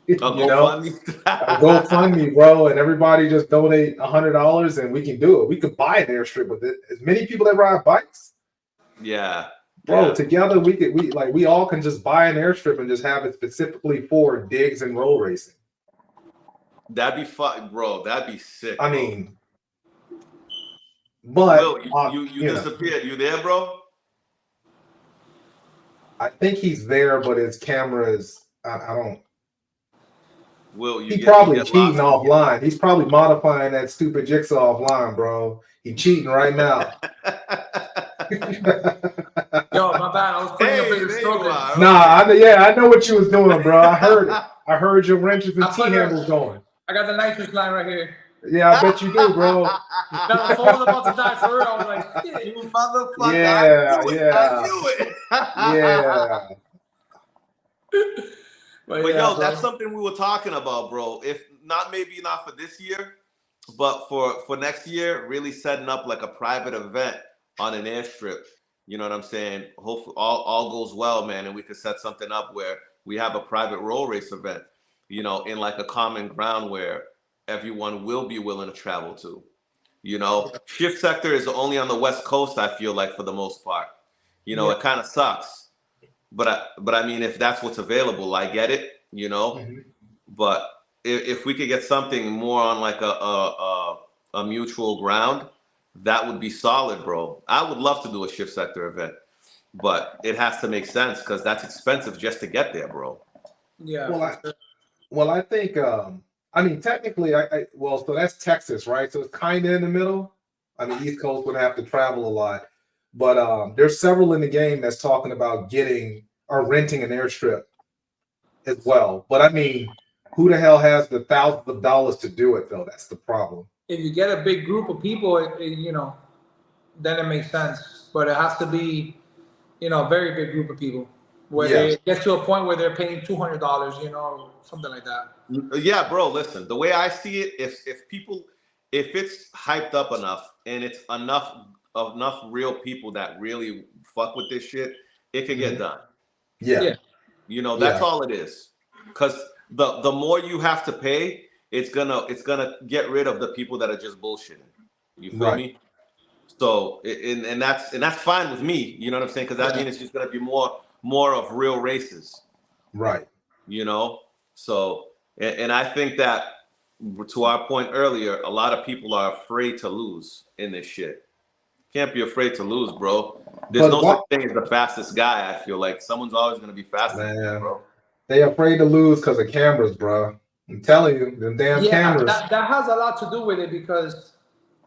You know, GoFundMe. a GoFundMe, bro, and everybody just donate $100 and we can do it. We could buy an airstrip with it. As many people that ride bikes, Yeah, bro, yeah. together we all can just buy an airstrip and just have it specifically for digs and roll racing. That'd be fun, bro. That'd be sick. I bro. mean, but Will, you know, disappeared. You there, bro? I think he's there, but his camera is. I don't. Will, He probably cheating offline. He's probably modifying that stupid jigsaw offline, bro. He cheating right now. Yo, my bad. I was putting Hey, up in the there stroke. you are. Nah, I know what you was doing, bro. I heard it. I heard your wrenches and T-handles going. I got the nitrous line right here. Yeah, I bet you do, bro. Now the phone was about to die for real. I was like, shit. You motherfucker. Yeah, I knew it. yeah. I knew it. Yeah. But yeah, yo, bro. that's something we were talking about, bro. If not, maybe not for this year, but for next year, really setting up like a private event on an airstrip. You know what I'm saying? Hopefully all goes well, man, and we could set something up where we have a private roll race event, you know, in like a common ground where everyone will be willing to travel to. You know, shift sector is only on the West Coast, I feel like, for the most part. You know, it kind of sucks. But I mean, if that's what's available, I get it, you know. Mhm. But if we could get something more on like a mutual ground, that would be solid, bro. I would love to do a shift sector event, but it has to make sense because that's expensive just to get there, bro. Yeah. Well, I think I mean technically well, so that's Texas, right? So it's kind of in the middle. I mean, East Coast would have to travel a lot. But there's several in the game that's talking about getting or renting an airstrip as well. But I mean, who the hell has the thousands of dollars to do it though? That's the problem. If you get a big group of people, you know, then it makes sense. But it has to be, you know, a very big group of people where they get to a point where they're paying $200, you know, something like that. Yeah, bro. Listen, the way I see it, if it's hyped up enough and it's enough real people that really fuck with this shit, it can get done. Yeah. You know, that's all it is. Because the more you have to pay, it's gonna get rid of the people that are just bullshitting. You feel me? So and that's fine with me. You know what I'm saying? Because that means it's just gonna be more of real races. Right. You know. So and I think that to our point earlier, a lot of people are afraid to lose in this shit. Can't be afraid to lose, bro. There's no such thing as the fastest guy. I feel like someone's always gonna be faster than you, bro. They afraid to lose because of cameras, bro. I'm telling you, them damn cameras. That has a lot to do with it because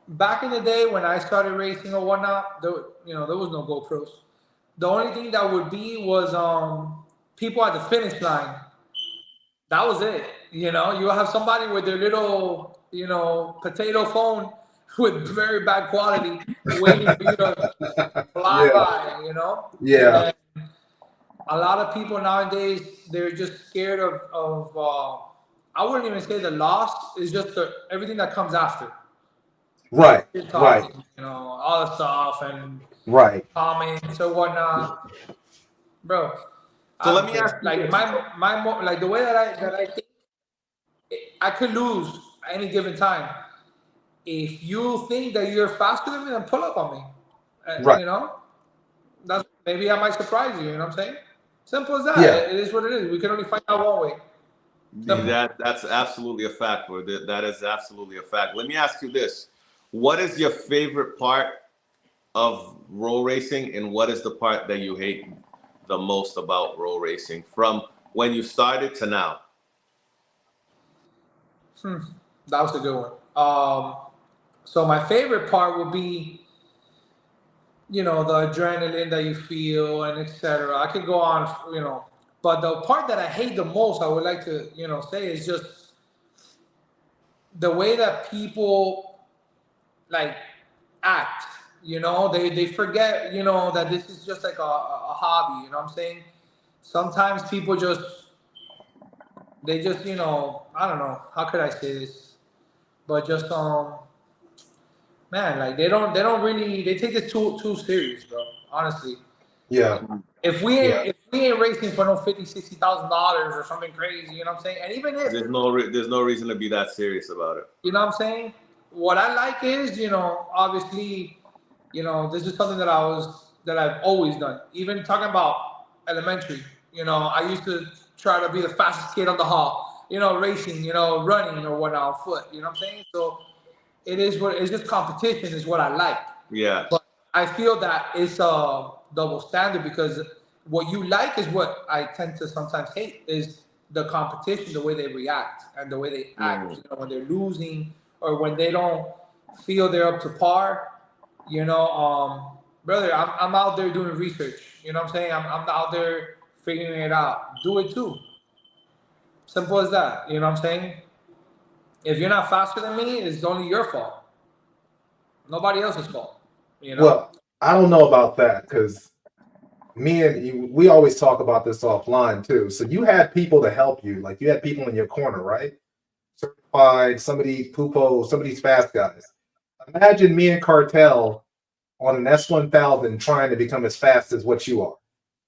back in the day when I started racing or whatnot, there was no GoPros. The only thing that would be was people at the finish line. That was it. You know, you have somebody with their little, you know, potato phone with very bad quality waiting for you to fly by, you know? Yeah. And a lot of people nowadays, they're just scared of I wouldn't even say the loss, it's just everything that comes after. Right. Talking, you know, all the stuff and comments or whatnot. Bro. So let me ask you like this. my like the way that I think I could lose at any given time. if you think that you're faster than me, then pull up on me. Right. You know, that's maybe I might surprise you. You know what I'm saying? Simple as that. Yeah. It is what it is. We can only find out one way. Simple. That's absolutely a fact, bro. That is absolutely a fact. Let me ask you this: what is your favorite part of roll racing, and what is the part that you hate the most about roll racing from when you started to now? That was a good one. So my favorite part would be, you know, the adrenaline that you feel and etc. I could go on, you know, but the part that I hate the most, I would like to, you know, say is just the way that people like act. You know, they forget, you know, that this is just like a hobby. You know what I'm saying? Sometimes people they just, you know, I don't know, how could I say this, but just man, like they don't really, they take this too serious, bro. Honestly, Yeah. if we ain't racing for no $50,000-$60,000 or something crazy, you know what I'm saying? And even if There's no reason to be that serious about it. you know what I'm saying, what I like is, you know, obviously, you know, this is something that I've always done. Even talking about elementary, you know, I used to try to be the fastest kid on the hall, you know, racing, you know, running or whatnot on foot. You know what I'm saying? So it's just competition is what I like. Yeah. But I feel that it's a double standard because what you like is what I tend to sometimes hate is the competition, the way they react and the way they act. You know, when they're losing or when they don't feel they're up to par. You know, brother, I'm out there doing research. You know what I'm saying? I'm out there figuring it out. Do it too. Simple as that. You know what I'm saying? If you're not faster than me, it's only your fault. Nobody else's fault. You know? Well, I don't know about that because me and you, we always talk about this offline too. So you had people to help you, like you had people in your corner, right? Certified, some of these Pupo, some of these fast guys. Imagine me and Cartel on an S1000 trying to become as fast as what you are.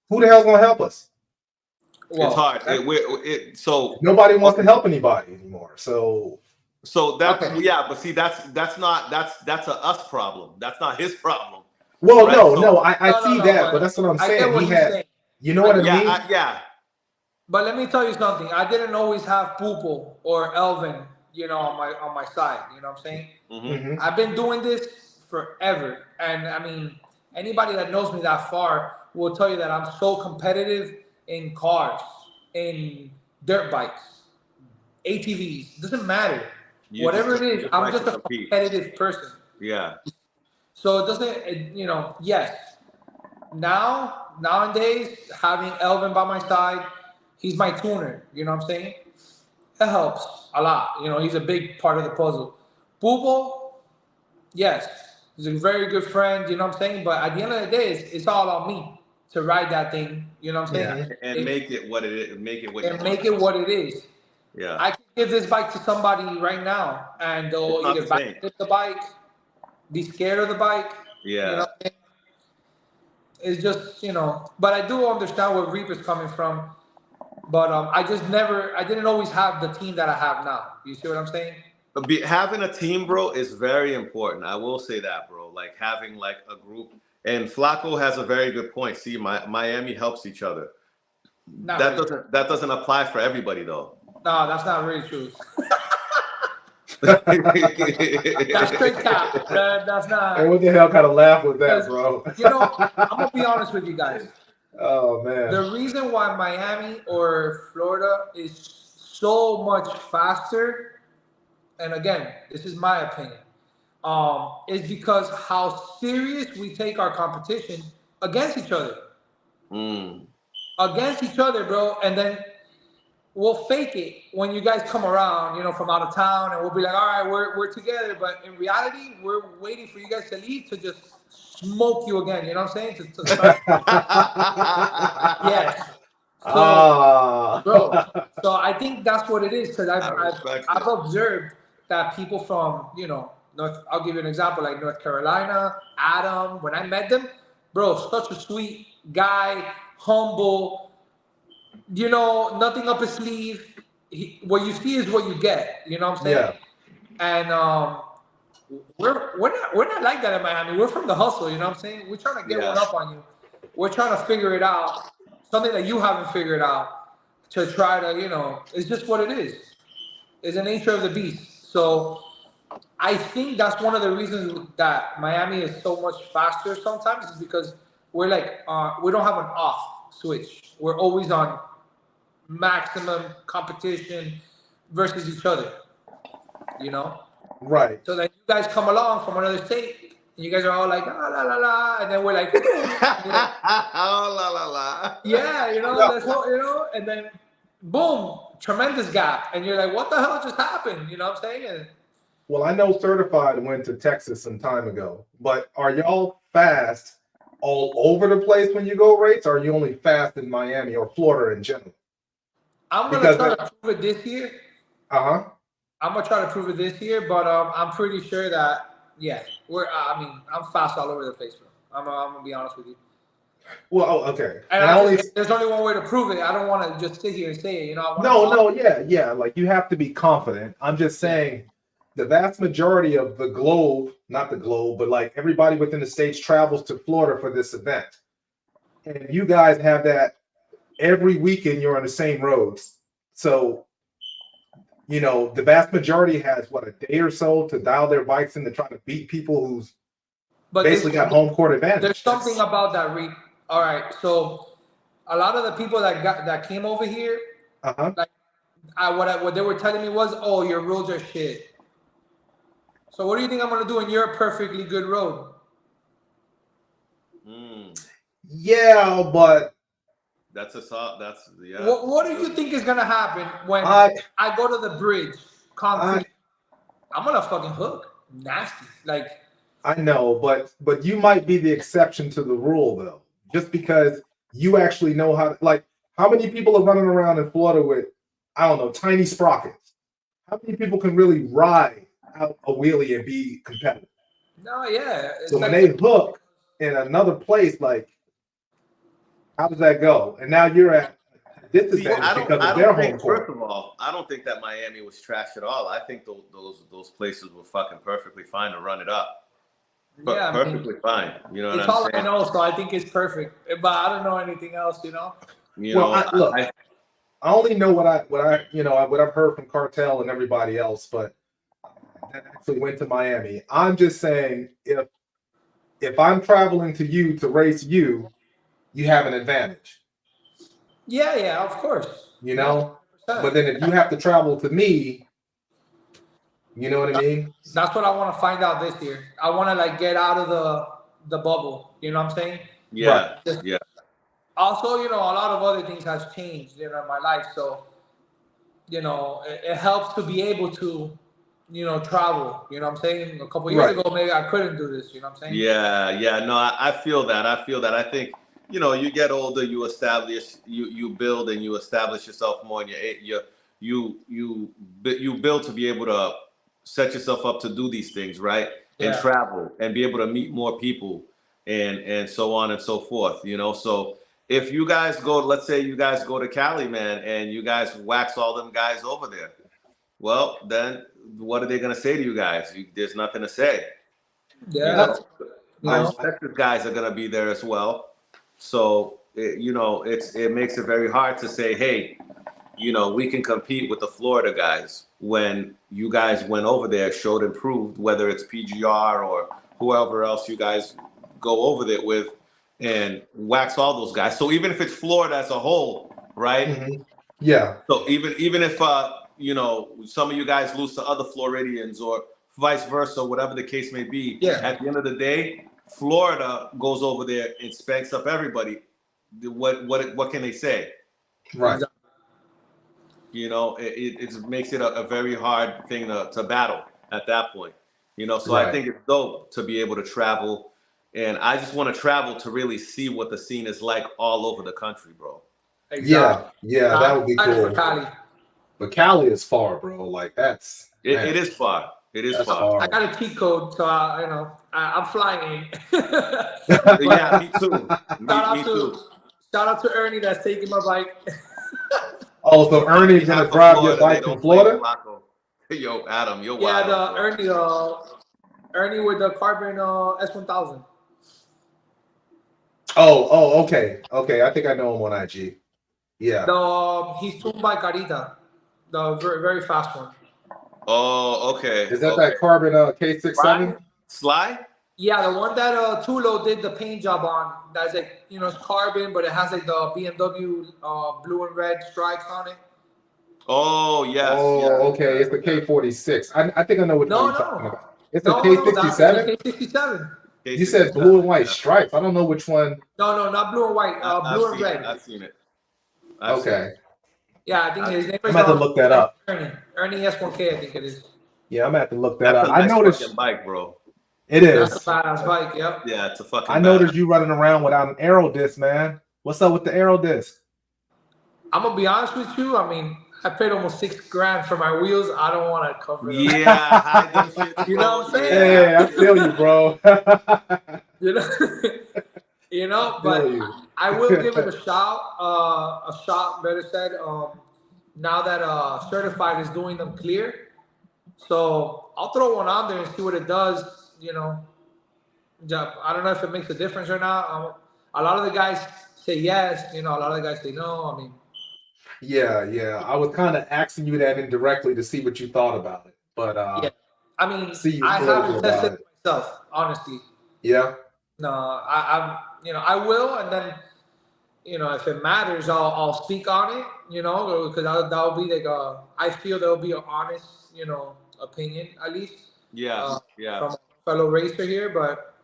Who the hell's gonna help us? Well, it's hard. So nobody wants to help anybody anymore. So that's okay. yeah, but see, that's a us problem. That's not his problem. well, Right, no, I No, see no, that, but that's what I'm I get saying. what He he's had, saying. you know what I Yeah, mean? yeah. But let me tell you something. I didn't always have Poople or Elvin, you know, on my side. You know what I'm saying? Mm-hmm. I've been doing this forever, and I mean, anybody that knows me that far will tell you that I'm so competitive in cars, in dirt bikes, ATVs. Doesn't matter. Whatever it is, I'm like just to a compete. competitive person. Yeah. So it doesn't, you know, yes. Nowadays, having Elvin by my side, he's my tuner. You know what I'm saying? It helps a lot. You know, he's a big part of the puzzle. Boobo, yes, he's a very good friend. You know what I'm saying? But at the end of the day, it's all on me to ride that thing. You know what I'm saying? Yeah. And make it what it is. Make it what you And want. make it what it is. Yeah. I can give this bike to somebody right now, and they'll It's not either the same. backflip the bike, be scared of the bike. Yeah. You know what I'm saying? It's just, you know, but I do understand where Reap is coming from. But I didn't always have the team that I have now. You see what I'm saying? Having a team, bro, is very important. I will say that, bro. Like having like a group. And Flacco has a very good point. See, Miami helps each other. That doesn't apply for everybody though. No, that's not really true. That's straight cap. That's not. And what the hell kind of laugh with that, bro? You know, I'm gonna be honest with you guys. Oh man. The reason why Miami or Florida is so much faster, and again, this is my opinion, is because how serious we take our competition against each other. Against each other, bro, and then we'll fake it when you guys come around, you know, from out of town, and we'll be like, all right, we're together. But in reality, we're waiting for you guys to leave to just smoke you again. You know what I'm saying? To start. Yes. So, bro, so I think that's what it is because I've observed that people from, you know, I'll give you an example, like North Carolina, Adam, when I met them, bro, such a sweet guy, humble, you know, nothing up his sleeve. What you see is what you get. You know what I'm saying? Yeah. And we're not like that in Miami. We're from the hustle, you know what I'm saying? We're trying to get one up on you. We're trying to figure it out, something that you haven't figured out, to try to, it's just what it is. It's the nature of the beast. So I think that's one of the reasons that Miami is so much faster sometimes, is because we're like, we don't have an off switch. We're always on maximum competition versus each other, Right. So then you guys come along from another state, and you guys are all like, la la la la, and then we're like, oh la la la. Yeah, that's all, and then boom, tremendous gap, and you're like, what the hell just happened? You know what I'm saying? And, Well, I know Certified went to Texas some time ago, but are y'all fast all over the place when you go race, or are you only fast in Miami or Florida in general? I'm gonna try to prove it this year. Uh-huh. I'm gonna try to prove it this year, but I'm pretty sure that I'm fast all over the place, bro. I'm gonna be honest with you. Well, okay. And there's only one way to prove it. I don't want to just sit here and say it. Yeah. Like, you have to be confident. I'm just saying, the vast majority of the globe, not the globe, but like everybody within the states travels to Florida for this event, and you guys have that every weekend. You're on the same roads, so the vast majority has a day or so to dial their bikes in to try to beat people who's basically got home court advantage. There's something about that, Reed. All right, so a lot of the people that came over here, what they were telling me was, "Oh, your roads are shit." So what do you think I'm gonna do in your perfectly good road? Yeah, but What do you think is gonna happen when I go to the bridge, concrete? I'm gonna fucking hook, nasty. Like, I know, but you might be the exception to the rule, though, just because you actually know how. Like, how many people are running around in Florida with, I don't know, tiny sprockets? How many people can really ride out a wheelie and be competitive? No, yeah. So when they hook in another place, like, how does that go? And now you're at a disadvantage because of their home court. First of all, I don't think that Miami was trash at all. I think those places were fucking perfectly fine to run it up. Yeah, perfectly fine. You know what I'm saying? It's all I know, so I think it's perfect. But I don't know anything else, I only know what I've heard from Cartel and everybody else, but that actually went to Miami. I'm just saying, if I'm traveling to you to race you have an advantage. Yeah, of course. 100%. But then if you have to travel to me, you know what I mean? That's what I want to find out this year. I want to get out of the bubble. You know what I'm saying? Yeah. Yeah. Also, a lot of other things has changed, in my life. So, it helps to be able to, travel. You know what I'm saying? A couple years ago, maybe I couldn't do this. You know what I'm saying? Yeah. No, I feel that. I think, you get older, you establish, you build and you establish yourself more, and you build to be able to set yourself up to do these things, right? And travel and be able to meet more people and so on and so forth, So if you guys go, let's say you guys go to Cali, man, and you guys wax all them guys over there, well, then what are they going to say to you guys? There's nothing to say. Yeah. Those Texas guys are going to be there as well. So, it makes it very hard to say, hey, we can compete with the Florida guys when you guys went over there, showed and proved, whether it's PGR or whoever else you guys go over there with, and wax all those guys. So even if it's Florida as a whole, right? Mm-hmm. Yeah. So even if some of you guys lose to other Floridians or vice versa, whatever the case may be, at the end of the day, Florida goes over there and spanks up everybody. What can they say? Right. It makes it a very hard thing to battle at that point. So I think it's dope to be able to travel, and I just want to travel to really see what the scene is like all over the country, bro. Exactly. Yeah, that would be cool. For Cali. But Cali is far, bro. Like, that's it is far. It is far. I got a cheat code, so I'm flying. Yeah, me too. Me too. Shout out to Ernie that's taking my bike. Oh, so Ernie's gonna drive your bike from Florida? Yo, Adam, you're wild. Yeah, Ernie. Ernie with the carbon S1000. Oh, okay. I think I know him on IG. Yeah. He's tuned by Carita, the very, very fast one. Oh, okay. Is that okay. that carbon K67? Sly? Yeah, the one that Tulo did the paint job on. That's like, it's carbon, but it has like the BMW blue and red stripes on it. Oh, yes. Oh, yes, okay. yes, It's the yes. K46. I think I know which one No, you're talking no. about. It's the No, that's K67? the K67. You said blue and white Yeah. stripes. I don't know which one. No, not blue and white. Blue and red. I've seen it. I've seen Okay. it. Yeah, I think his name I'm is about to look that up. Ernie S1K, I think it is. Yeah, I'm gonna have to look that That's up. a nice I noticed fucking bike, bro. it That's a is. badass bike. Yep. Yeah, it's a fucking. I noticed you running around without an aero disc, man. What's up with the aero disc? I'm gonna be honest with you. I mean, I paid almost $6,000 for my wheels. I don't want to cover them. Yeah, hide them shits, You know what I'm bro. saying? Yeah, I feel you, bro. You know, I but feel you. I will give it a shot. Better said. Now that Certified is doing them clear, so I'll throw one on there and see what it does. I don't know if it makes a difference or not. A lot of the guys say yes. A lot of the guys say no. I mean, Yeah. I was kind of asking you that indirectly to see what you thought about it, but yeah. I mean, see you I feel haven't about tested it. it myself, honestly. Yeah. No, I will, and then, if it matters, I'll speak on it, because that'll be like I feel there'll be an honest, opinion at least. Yeah, From a fellow racer here, but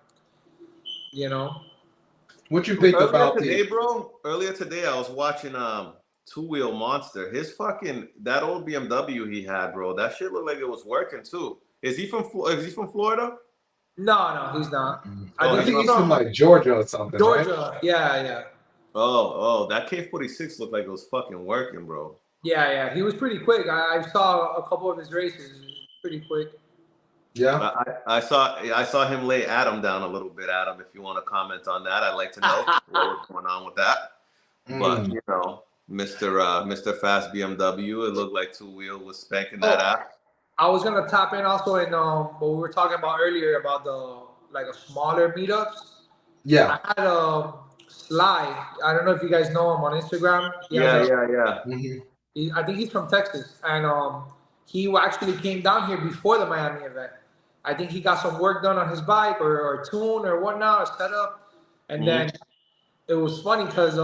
What you think about Earlier today, I was watching Two Wheel Monster. His fucking that old BMW he had, bro. That shit looked like it was working too. Is he from Florida? No, he's not. I think he's from like Georgia or something. Georgia, right? yeah. Oh, that K46 looked like it was fucking working, bro. Yeah. He was pretty quick. I saw a couple of his races. He was pretty quick. Yeah. I saw him lay Adam down a little bit. Adam, if you want to comment on that, I'd like to know what's going on with that. But Mr. Fast BMW, it looked like Two Wheel was spanking that out. I was gonna tap in also in what we were talking about earlier about a smaller meetups. Yeah. I had Sly. I don't know if you guys know him on Instagram. Yeah. I think he's from Texas, and he actually came down here before the Miami event. I think he got some work done on his bike or tune or whatnot, or setup, and then it was funny because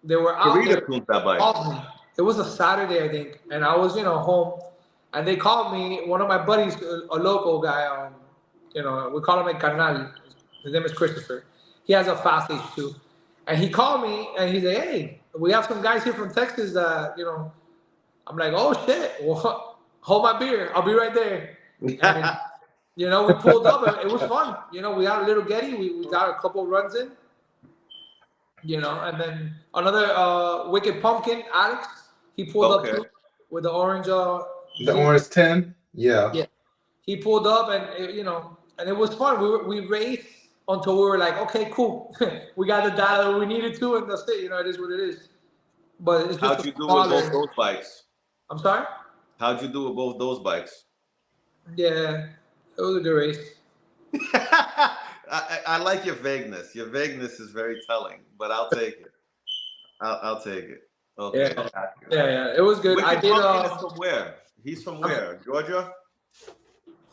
they were out there. That bike. Called me. It was a Saturday, I think, and I was home. And they called me, one of my buddies, a local guy, we call him a carnal. His name is Christopher. He has a Fast H2. And he called me and he's like, hey, we have some guys here from Texas that, I'm like, oh shit, well, hold my beer. I'll be right there. And, we pulled up and it was fun. We had a little Getty. We got a couple runs in, and then another Wicked Pumpkin, Alex, he pulled up too with the orange. The orange 10? Yeah. He pulled up and and it was fun. We raced until we were like, okay, cool. We got the data we needed to, and that's it. It is what it is. But it's just How'd you do with both those bikes? I'm sorry? How'd you do with both those bikes? Yeah, it was a good race. I like your vagueness. Your vagueness is very telling, but I'll take it. I'll take it. Okay. Yeah. It was good. Wicked I did. Pumpkin is from where? He's from where? Georgia?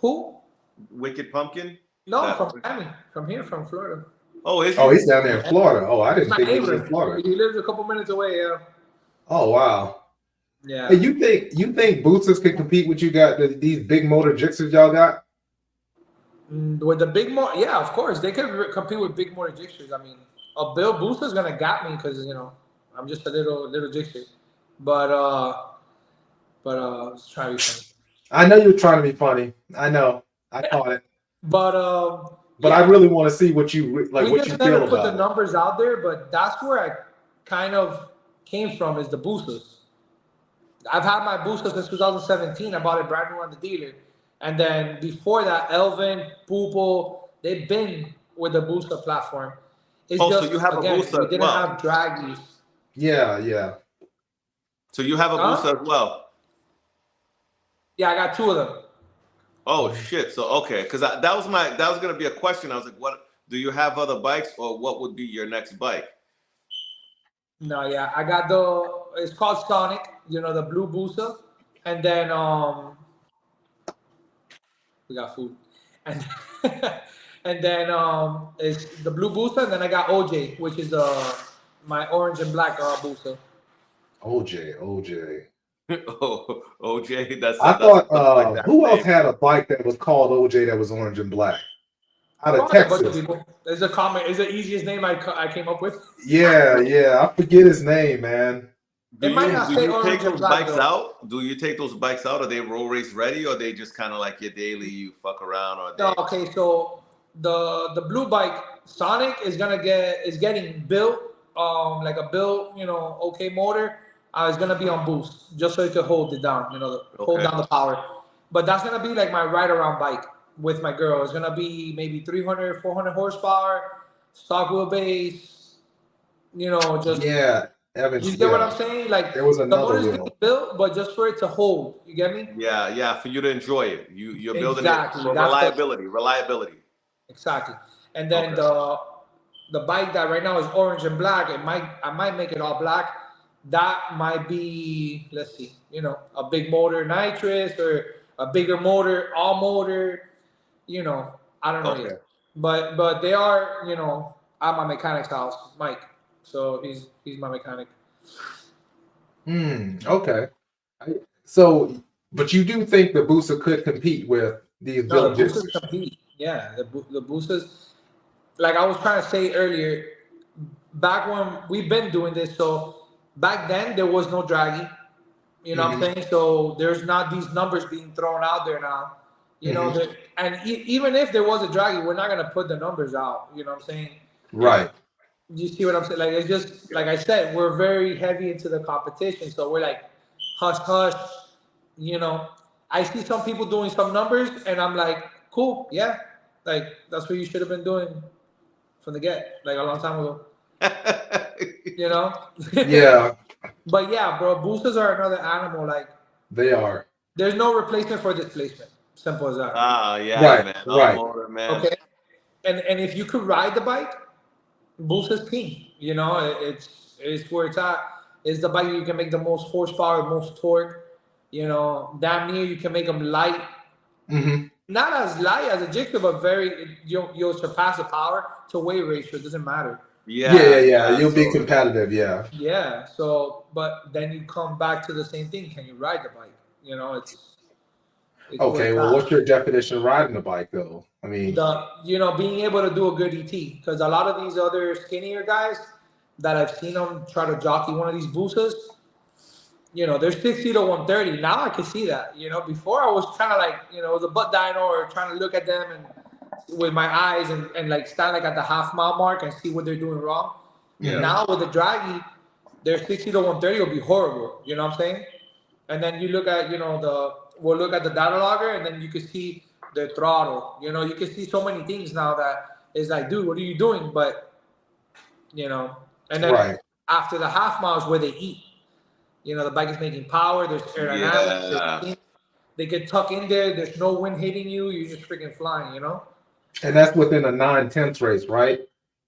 Who? Wicked Pumpkin? No, from Miami. From here, from Florida. Oh, he's down there in Florida. Oh, I didn't think he was in Florida. He lives a couple minutes away. Yeah. Oh wow. Yeah. Hey, you think Boosters could compete with you got these big motor jixers y'all got? With the big motor, yeah, of course they could compete with big motor jixers. I mean, a Bill Booster's gonna gap me because I'm just a little jixer, but let's try to be funny. I know you're trying to be funny. I know. I caught it. But I really want to see what you like. What you feel never about put the it. numbers out there, but that's where I kind of came from is the boosters. I've had my booster since 2017. I bought it brand new on the dealer, and then before that, Elvin, Poople, they've been with the booster platform. It's so you have a booster we didn't have draggies. Yeah. So you have a booster as well. Yeah, I got two of them. Oh shit! So okay, because that was gonna be a question. I was like, what do you have other bikes, or what would be your next bike? No, yeah, I got it's called Sonic, the blue Busa, and then we got food, and and then it's the blue Busa, and then I got OJ, which is my orange and black Busa. OJ. Oh, OJ. That's I that's thought like that who else name. had a bike that was called OJ that was orange and black? Out of Probably a bunch of Texas. people. It's a common. It's the easiest name I came up with. Yeah. I forget his name, man. Do It might you not do say you orange take and those black bikes though. out? Do you take those bikes out? Are they road race ready, or they just kind of like your daily? You fuck around, or No, they? okay, so the blue bike Sonic is getting built like a built okay motor. It's gonna be on boost just so it could hold it down, hold Okay. down the power. But that's gonna be like my ride around bike with my girl. It's gonna be maybe 300, 400 horsepower, stock wheelbase. Just Yeah, Evans. you get what Yeah, I'm saying? Like there was the another motor's being wheel. built, but just for it to hold. You get me? Yeah. For you to enjoy it, you're building it Exactly. for That's reliability. exactly. And then Okay. the bike that right now is orange and black, I might make it all black. That might be, let's see, a big motor nitrous or a bigger motor, all motor, I don't know Okay. yet. But they are, at my mechanic's house, Mike. So he's my mechanic. Okay. So, but you do think the Busa could compete with these No, built the boosters gypsies? compete. Yeah, the boosters. Like I was trying to say earlier, back when we've been doing this, so back then there was no draggy. You know what I'm saying? So there's not these numbers being thrown out there now. And even if there was a draggy, we're not gonna put the numbers out. You know what I'm saying? Right. You see what I'm saying? Like it's just like I said, we're very heavy into the competition, so we're like hush hush. I see some people doing some numbers, and I'm like, cool, yeah, like that's what you should have been doing from the get, like a long time ago. You know? Yeah, But yeah, bro, boosters are another animal. Like they are. there's no replacement for displacement. Simple as that. Yeah, Right. man. Right. Motor, man. Okay. And if you could ride the bike, boosters king. It's where it's at. It's the bike you can make the most horsepower, most torque. Damn near you can make them light. Not as light as a Jigsaw, but you'll surpass the power to weight ratio. It doesn't matter. Yeah. You'll be competitive. Yeah. Yeah. So, but then you come back to the same thing. Can you ride the bike? It's Okay. Well, what's your definition of riding a bike, though? I mean, being able to do a good ET, because a lot of these other skinnier guys that I've seen them try to jockey one of these boosters, they're 60 to 130. Now I can see that. Before I was kind of like, it was a butt dyno or trying to look at them and with my eyes and like stand like at the half-mile mark and see what they're doing wrong. Yeah. Now with the draggy, their 60 to 130 will be horrible. You know what I'm saying? And then you look at, we'll look at the data logger and then you can see their throttle. You can see so many things now that it's like, dude, what are you doing? But, and then after the half miles where they eat, the bike is making power. There's aerodynamics. They get tucked in there. There's no wind hitting you. You're just freaking flying, And that's within a 9/10 race, right?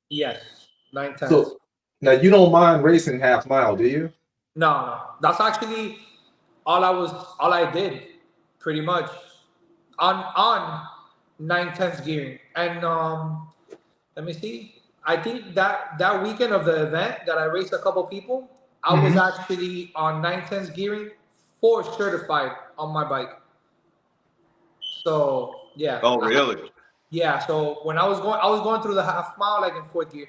Yes, 9/10. So now you don't mind racing half mile, do you? No. That's actually all I did, pretty much, on 9/10 gearing. And let me see. I think that weekend of the event that I raced a couple people, I was actually on 9/10 gearing 4 certified on my bike. So yeah. Oh, really? Yeah. So when I was going through the half mile like in 4th gear.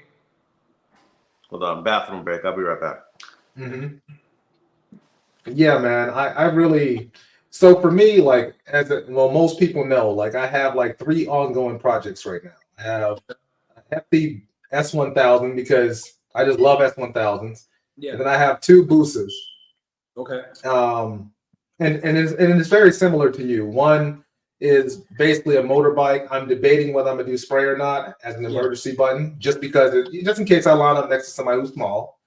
Hold on, bathroom break. I'll be right back. Yeah, man. I really. So for me, like most people know, like I have like 3 ongoing projects right now. I have a hefty S1000 because I just love S1000s. Yeah. And then I have 2 Busas. Okay. And it's very similar to you. One is basically a motorbike. I'm debating whether I'm gonna do spray or not as an emergency button, just because just in case I line up next to somebody who's small.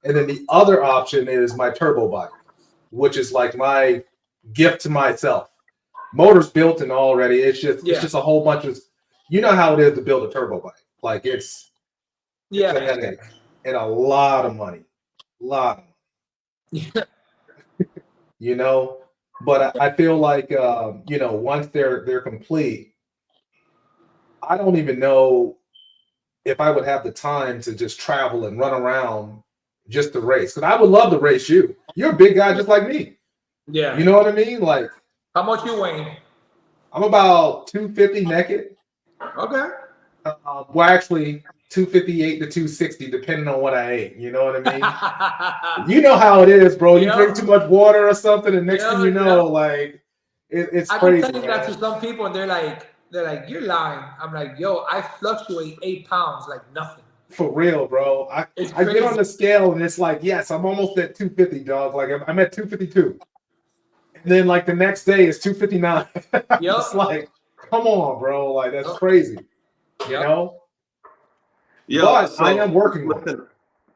And then the other option is my turbo bike, which is like my gift to myself. motor's built in already. It's Yeah. just a whole bunch of, you know how it is to build a turbo bike. Like it's a headache and a lot of money, you know. But I feel like you know, once they're complete, I don't even know if I would have the time to just travel and run around just to race. Because I would love to race you. You're a big guy just like me. Yeah. You know what I mean? Like, how much you weighing? I'm about 250 naked. Okay. Well, actually, 258 to 260, depending on what I ate. You know what I mean? You know how it is, bro. You drink too much water or something, and next thing you know, like it's crazy. I've been telling that to some people, and they're like, you're lying. I'm like, yo, I fluctuate 8 pounds like nothing. For real, bro. I get on the scale, and it's like, yes, I'm almost at 250, dog. Like I'm at 252. And then like the next day it's 259. It's like, come on, bro. Like that's crazy. You know? But so, I am working on it.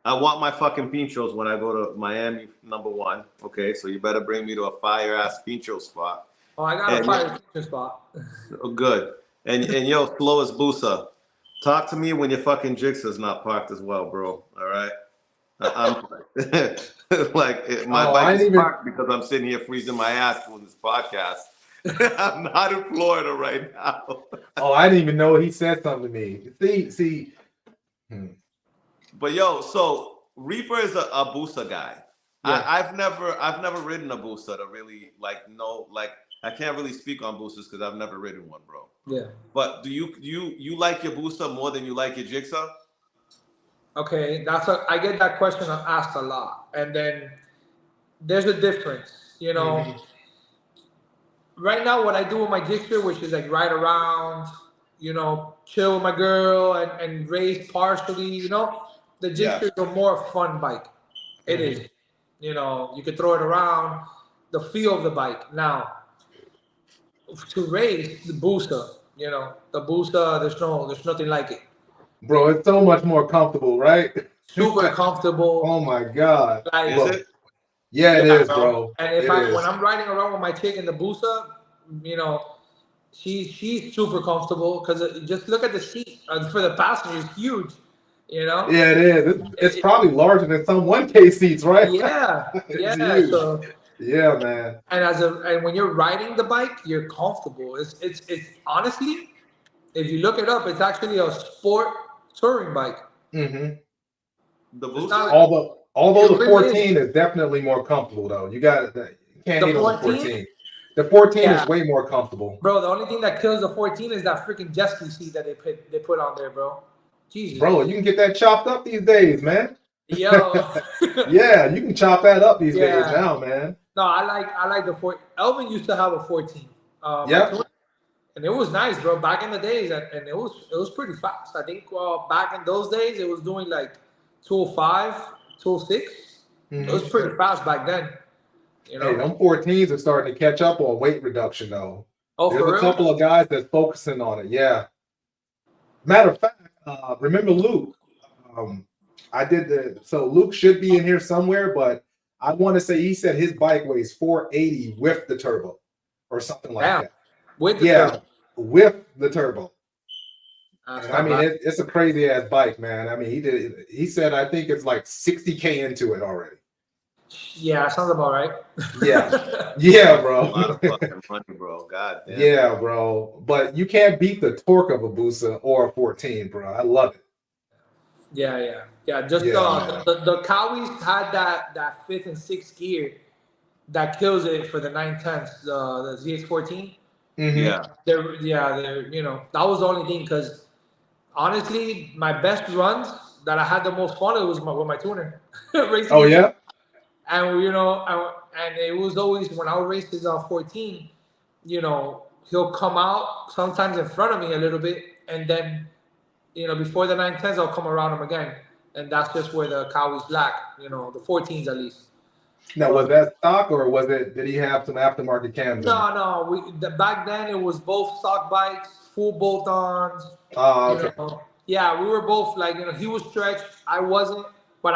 I want my fucking pinchos when I go to Miami #1. Okay, so you better bring me to a fire ass pincho spot. Oh, I got a fire pincho spot. Oh, good. And yo, slow as Busa. Talk to me when your fucking Jigsa's not parked as well, bro. All right. I'm like my bike is parked because I'm sitting here freezing my ass doing this podcast. I'm not in Florida right now. Oh, I didn't even know he said something to me. See. But yo, so Reaper is a Busa guy. Yeah. I've never ridden a Busa to really I can't really speak on Busas because I've never ridden one, bro. Yeah. But do you like your Busa more than you like your Jigsaw? Okay, I get that question asked a lot, and then there's a difference, you know. Mm-hmm. Right now, what I do with my Jigsaw, which is like ride around, you know, chill with my girl and race partially, you know, the Jigsaw is a more fun bike. It is, you know, you can throw it around, the feel of the bike. Now, to race the Busa, you know, the Busa, there's nothing like it. Bro, it's so much more comfortable, right? Super comfortable. Oh my God. Like, is it? Yeah, it is, bro. And when I'm riding around with my chick in the Busa, you know, she's super comfortable because just look at the seat for the passenger is huge, you know. Yeah, it is. It's probably larger than some 1K seats, right? Yeah, yeah. So, yeah, man. And when you're riding the bike, you're comfortable. It's honestly, if you look it up, it's actually a sport touring bike. Mm-hmm. The Busa. Although the 14 is definitely more comfortable, though. You got it. You can't hate on the 14. The 14 is way more comfortable. Bro, the only thing that kills the 14 is that freaking jet ski seat that they put on there, bro. Jesus. Bro, you can get that chopped up these days, man. Yo. Yeah, you can chop that up these days now, man. No, I like the 14. Elvin used to have a 14. Yeah. And it was nice, bro. Back in the days, and it was pretty fast. I think back in those days, it was doing like 205, 206. It was pretty fast back then. You know, hey, them 14s are starting to catch up on weight reduction, though. Oh, there's a couple of guys that's focusing on it. Yeah. Matter of fact, remember Luke? So Luke should be in here somewhere, but I want to say he said his bike weighs 480 with the turbo, or something like that. With the turbo. With the turbo. I mean, it's a crazy ass bike, man. I mean, he said I think it's like 60K into it already. Yeah, sounds about right. Yeah, bro. A lot of fucking money, bro. God damn. Yeah, bro. But you can't beat the torque of a Busa or a 14, bro. I love it. Yeah. Just the Kawis had that 5th and 6th gear that kills it for the 910s, the ZX14. Mm-hmm. Yeah. They're you know, that was the only thing because honestly, my best runs that I had the most fun with my tuner. Oh yeah. And you know, and it was always when I would race his 14, you know, he'll come out sometimes in front of me a little bit, and then, you know, before the 910s, I'll come around him again, and that's just where the Kawis lack, you know, the 14s at least. Now, was that stock or did he have some aftermarket cams? No. Back then it was both stock bikes, full bolt-ons. Oh, okay. You know, yeah, we were both like, you know, he was stretched, I wasn't, but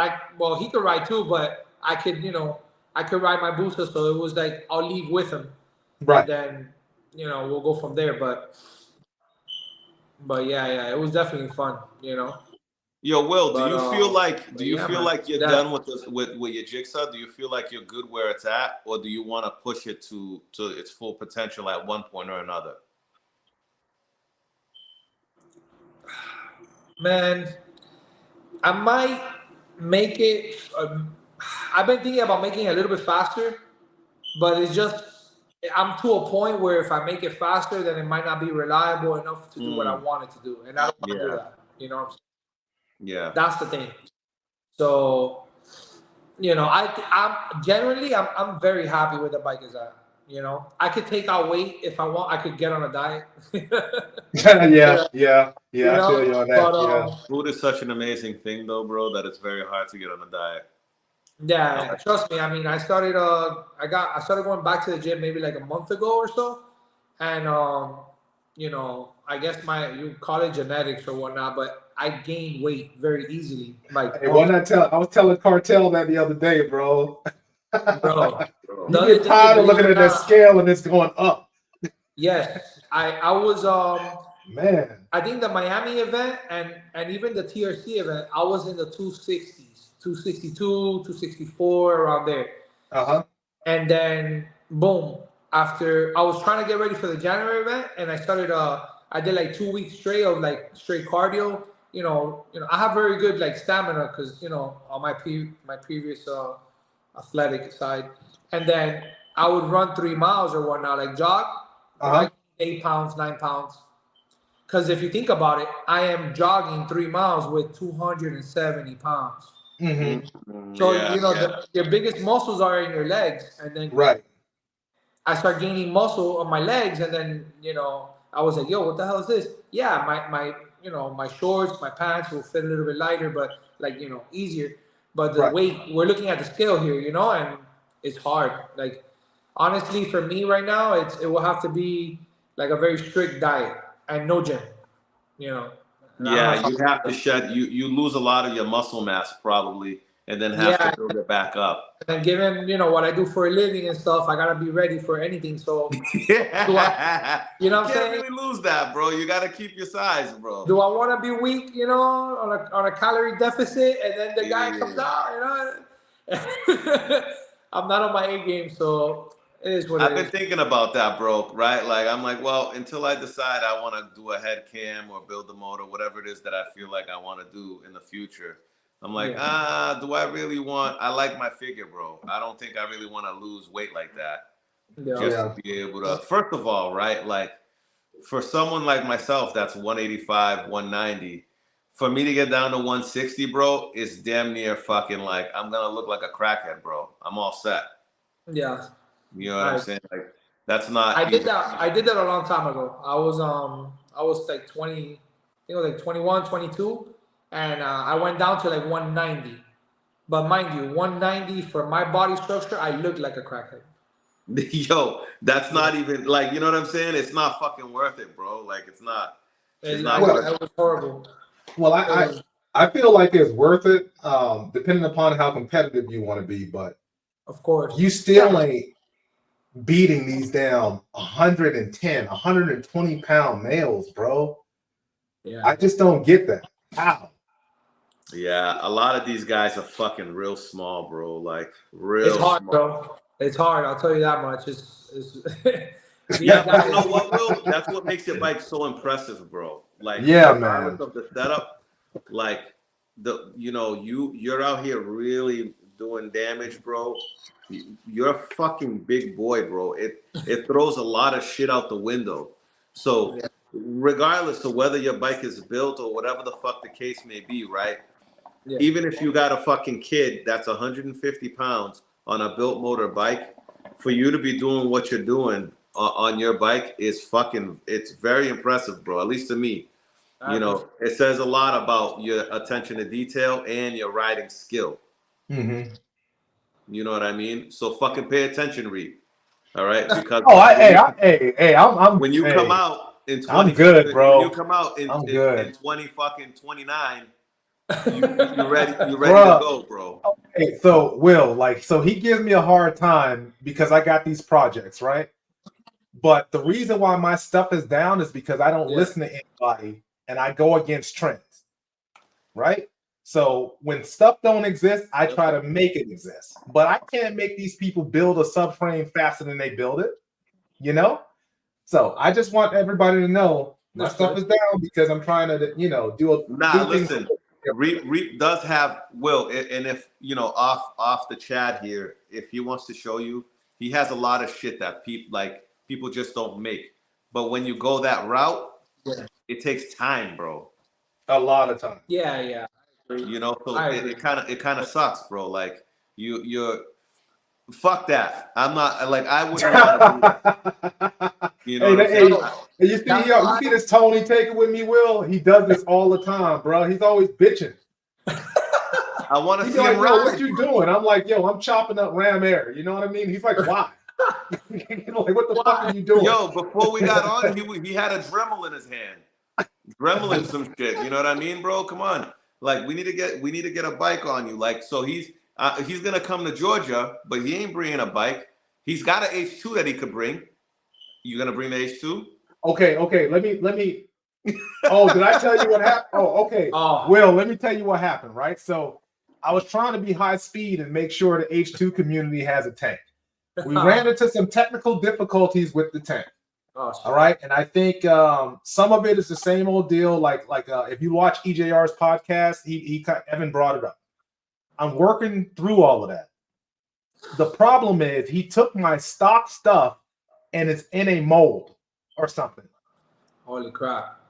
he could ride too, but I could, you know, I could ride my Busa, so it was like I'll leave with him. Right. And then, we'll go from there. But yeah, it was definitely fun. Yo, Will, do But, you feel like but yeah, man. you're That- done with this with your jigsaw? Do you feel like you're good where it's at, or do you want to push it to its full potential at one point or another? Man, I might make it. I've been thinking about making it a little bit faster, but it's just I'm to a point where if I make it faster, then it might not be reliable enough to do what I want it to do, and I don't want to do Yeah. that. You know what I'm saying? Yeah. That's the thing. So, I'm generally I'm very happy with the bike as that. I could take out weight if I want. I could get on a diet. yeah. I feel you on that. But, Food is such an amazing thing, though, bro, that it's very hard to get on a diet. Yeah, trust me. I mean, I started. I started going back to the gym maybe like a month ago or so, and I guess you call it genetics or whatnot, but I gained weight very easily. Like, Hey, I was telling Cartel that the other day, bro. bro, You get tired of looking at that scale and it's going up. Yes, I was Man. I think the Miami event and even the TRC event, I was in the 260s, 262, 264, around there. And then boom, after I was trying to get ready for the January event, and I started I did like 2 weeks straight of like straight cardio. I have very good like stamina because on my previous athletic side, and then I would run 3 miles or whatnot, like jog, like 8 pounds, 9 pounds. Because if you think about it, I am jogging 3 miles with 270 pounds. So your biggest muscles are in your legs, and then I start gaining muscle on my legs, and then I was like, yo, what the hell is this? Yeah, my shorts, my pants will fit a little bit lighter, but like easier. But the weight, we're looking at the scale here, and it's hard. Like honestly, for me right now, it will have to be like a very strict diet and no gym. Yeah, you have to shed. You lose a lot of your muscle mass probably, and then have to build it back up. And given what I do for a living and stuff, I gotta be ready for anything. So you what I'm saying? Can't really lose that, bro. You gotta keep your size, bro. Do I want to be weak, on a calorie deficit, and then the guy comes out, I'm not on my A game, so it is what I've been thinking about that, bro. Right? Like I'm like, well, until I decide I want to do a head cam or build a motor, whatever it is that I feel like I want to do in the future. I'm like, do I really want? I like my figure, bro. I don't think I really want to lose weight like that. Just to be able to. First of all, right? Like for someone like myself, that's 185, 190. For me to get down to 160, bro, is damn near fucking like I'm gonna look like a crackhead, bro. I'm all set. Yeah. You know what I'm saying? Like that's not. I did that a long time ago. I was like 20, I think it was like 21, 22. And I went down to like 190. But mind you, 190 for my body structure, I look like a crackhead. Yo, that's not even like, you know what I'm saying? It's not fucking worth it, bro. Like it's not. It was horrible. Well, I feel like it's worth it, depending upon how competitive you want to be. But of course, you still ain't beating these down 110, 120 pound males, bro. Yeah, I just don't get that. How? Yeah, a lot of these guys are fucking real small, bro. Like real. It's hard, small. bro. It's hard. I'll tell you that much. It's yeah, guys, you know what, Will? That's what makes your bike so impressive, bro. Like, man. Of the setup, like you're out here really doing damage, bro. You're a fucking big boy, bro. It throws a lot of shit out the window. So regardless of whether your bike is built or whatever the fuck the case may be, right? Yeah. Even if you got a fucking kid that's 150 pounds on a built motor bike, for you to be doing what you're doing on your bike is it's very impressive, bro. At least to me. It says a lot about your attention to detail and your riding skill. Mm-hmm. You know what I mean? So fucking pay attention, Reed. All right? Because I'm when you come out in 20, I'm good, bro. When you come out in 2029, you're ready to go, bro. Okay, so Will, so he gives me a hard time because I got these projects, right? But the reason why my stuff is down is because I don't Yeah. listen to anybody and I go against trends, right? So when stuff don't exist, I try to make it exist. But I can't make these people build a subframe faster than they build it, you know? So I just want everybody to know my stuff is down because I'm trying to, you know, do listen. Reap does have Will, and if you know off the chat here, if he wants to show you, he has a lot of shit that people just don't make. But when you go that route, it takes time, bro. A lot of time. Yeah. You know, so it kind of sucks, bro. Like you're fuck that. I'm not like I wouldn't want to. You know what I'm saying? You see this Tony taking with me, Will? He does this all the time, bro. He's always bitching. I want to see like, him yo, ride. what you doing? I'm like, yo, I'm chopping up Ram Air. You know what I mean? He's like, why? Like, what the fuck are you doing? Yo, before we got on, he had a Dremel in his hand, Dremeling some shit. You know what I mean, bro? Come on, like we need to get a bike on you. Like, so he's gonna come to Georgia, but he ain't bringing a bike. He's got an H2 that he could bring. You gonna bring the H2? Okay. Let me. Oh, did I tell you what happened? Oh, okay. Will, let me tell you what happened. Right. So I was trying to be high speed and make sure the H2 community has a tank. We ran into some technical difficulties with the tank. All right, and I think some of it is the same old deal. Like if you watch EJR's podcast, Evan brought it up. I'm working through all of that. The problem is he took my stock stuff and it's in a mold or something. Holy crap.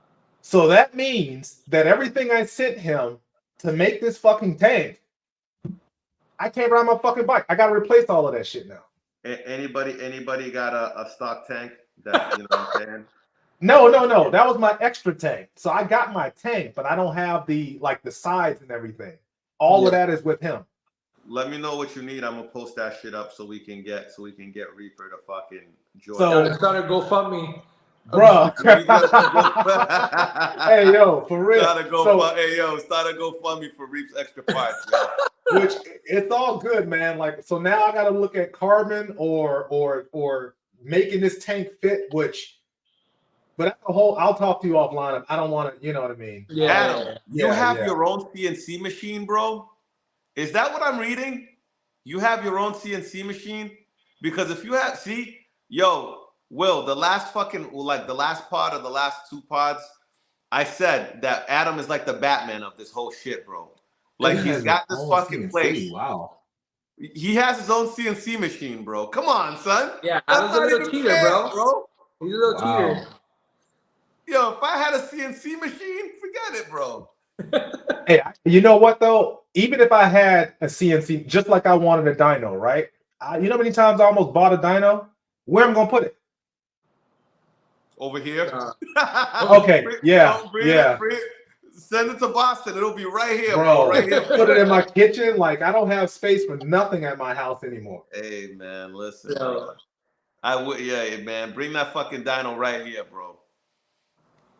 So that means that everything I sent him to make this fucking tank, I can't ride my fucking bike. I got to replace all of that shit now. Anybody got a stock tank that, you know what I'm saying? No. That was my extra tank. So I got my tank, but I don't have the sides and everything. All of that is with him. Let me know what you need. I'm gonna post that shit up so we can get Reaper to fucking join. So started GoFundMe, bro. Hey yo, for real. Start a GoFundMe for Reap's extra parts, yo. Which it's all good, man. Like, so now I gotta look at carbon or making this tank fit, but that's a whole. I'll talk to you offline. I don't want to, you know what I mean? Yeah. Adam, you have your own CNC machine, bro? Is that what I'm reading? You have your own CNC machine? Because if you have, Will, the last part of the last two pods, I said that Adam is like the Batman of this whole shit, bro. Like, he's got this fucking CNC. place. Wow. He has his own CNC machine, bro. Come on, son. Yeah, Adam's a little cheater, bro. He's a little cheater. Yo, if I had a CNC machine, forget it, bro. Hey, you know what though? Even if I had a CNC, just like I wanted a dyno, right? You know how many times I almost bought a dyno? Where am I gonna put it? Over here. Okay. Send it to Boston. It'll be right here, bro. Right here. Put it in my kitchen. Like, I don't have space for nothing at my house anymore. Hey man, listen. Bro. I would, man. Bring that fucking dyno right here, bro.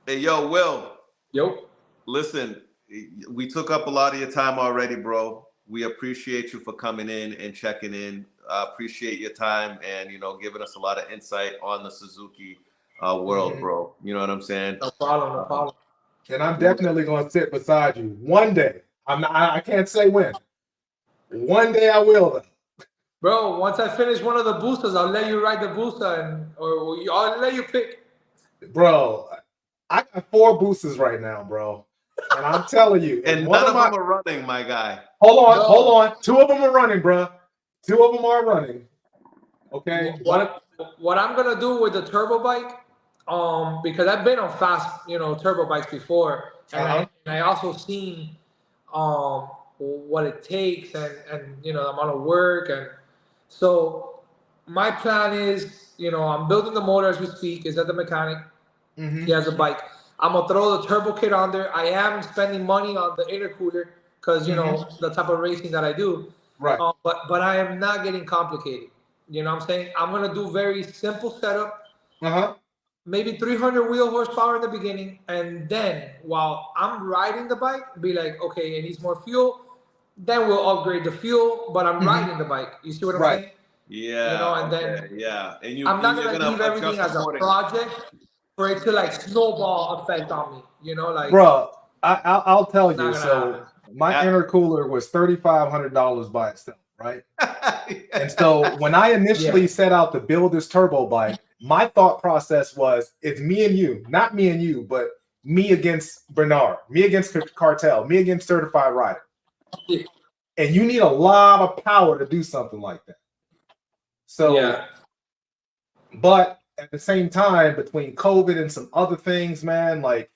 Hey, yo, Will. Yo. Listen, we took up a lot of your time already, bro. We appreciate you for coming in and checking in. Appreciate your time and, giving us a lot of insight on the Suzuki world, bro. You know what I'm saying? No problem. And I'm definitely going to sit beside you one day. I can't say when. One day I will, though. Bro, once I finish one of the boosters, I'll let you ride the booster, or I'll let you pick. Bro, I got 4 boosters right now, bro. And I'm telling you. And none of them are running, my guy. Hold on. 2 of them are running, bro. 2 of them are running. Okay. What I'm going to do with the turbo bike, because I've been on fast, turbo bikes before. And I also seen what it takes and the amount of work. And so my plan is, I'm building the motor as we speak. Is at the mechanic. Mm-hmm. He has a bike. I'm gonna throw the turbo kit on there. I am spending money on the intercooler because the type of racing that I do. Right. But I am not getting complicated. You know what I'm saying? I'm gonna do very simple setup. Maybe 300 wheel horsepower in the beginning, and then while I'm riding the bike, be like, okay, it needs more fuel. Then we'll upgrade the fuel, but I'm riding the bike. You see what I'm saying? Yeah. You know, and okay, then yeah. And I'm not you're gonna gonna leave everything adjust as a accordingly. project for it to like snowball effect on me. You know, like Bro, I'll tell not you. gonna So happen. my Yeah. intercooler was $3,500 by itself, right? And so when I initially Yeah. set out to build this turbo bike, my thought process was it's me and you, not me and you, but me against Bernard, me against Cartel, me against Certified Rider. Yeah. And you need a lot of power to do something like that. So, Yeah. but at the same time, between COVID and some other things, man, like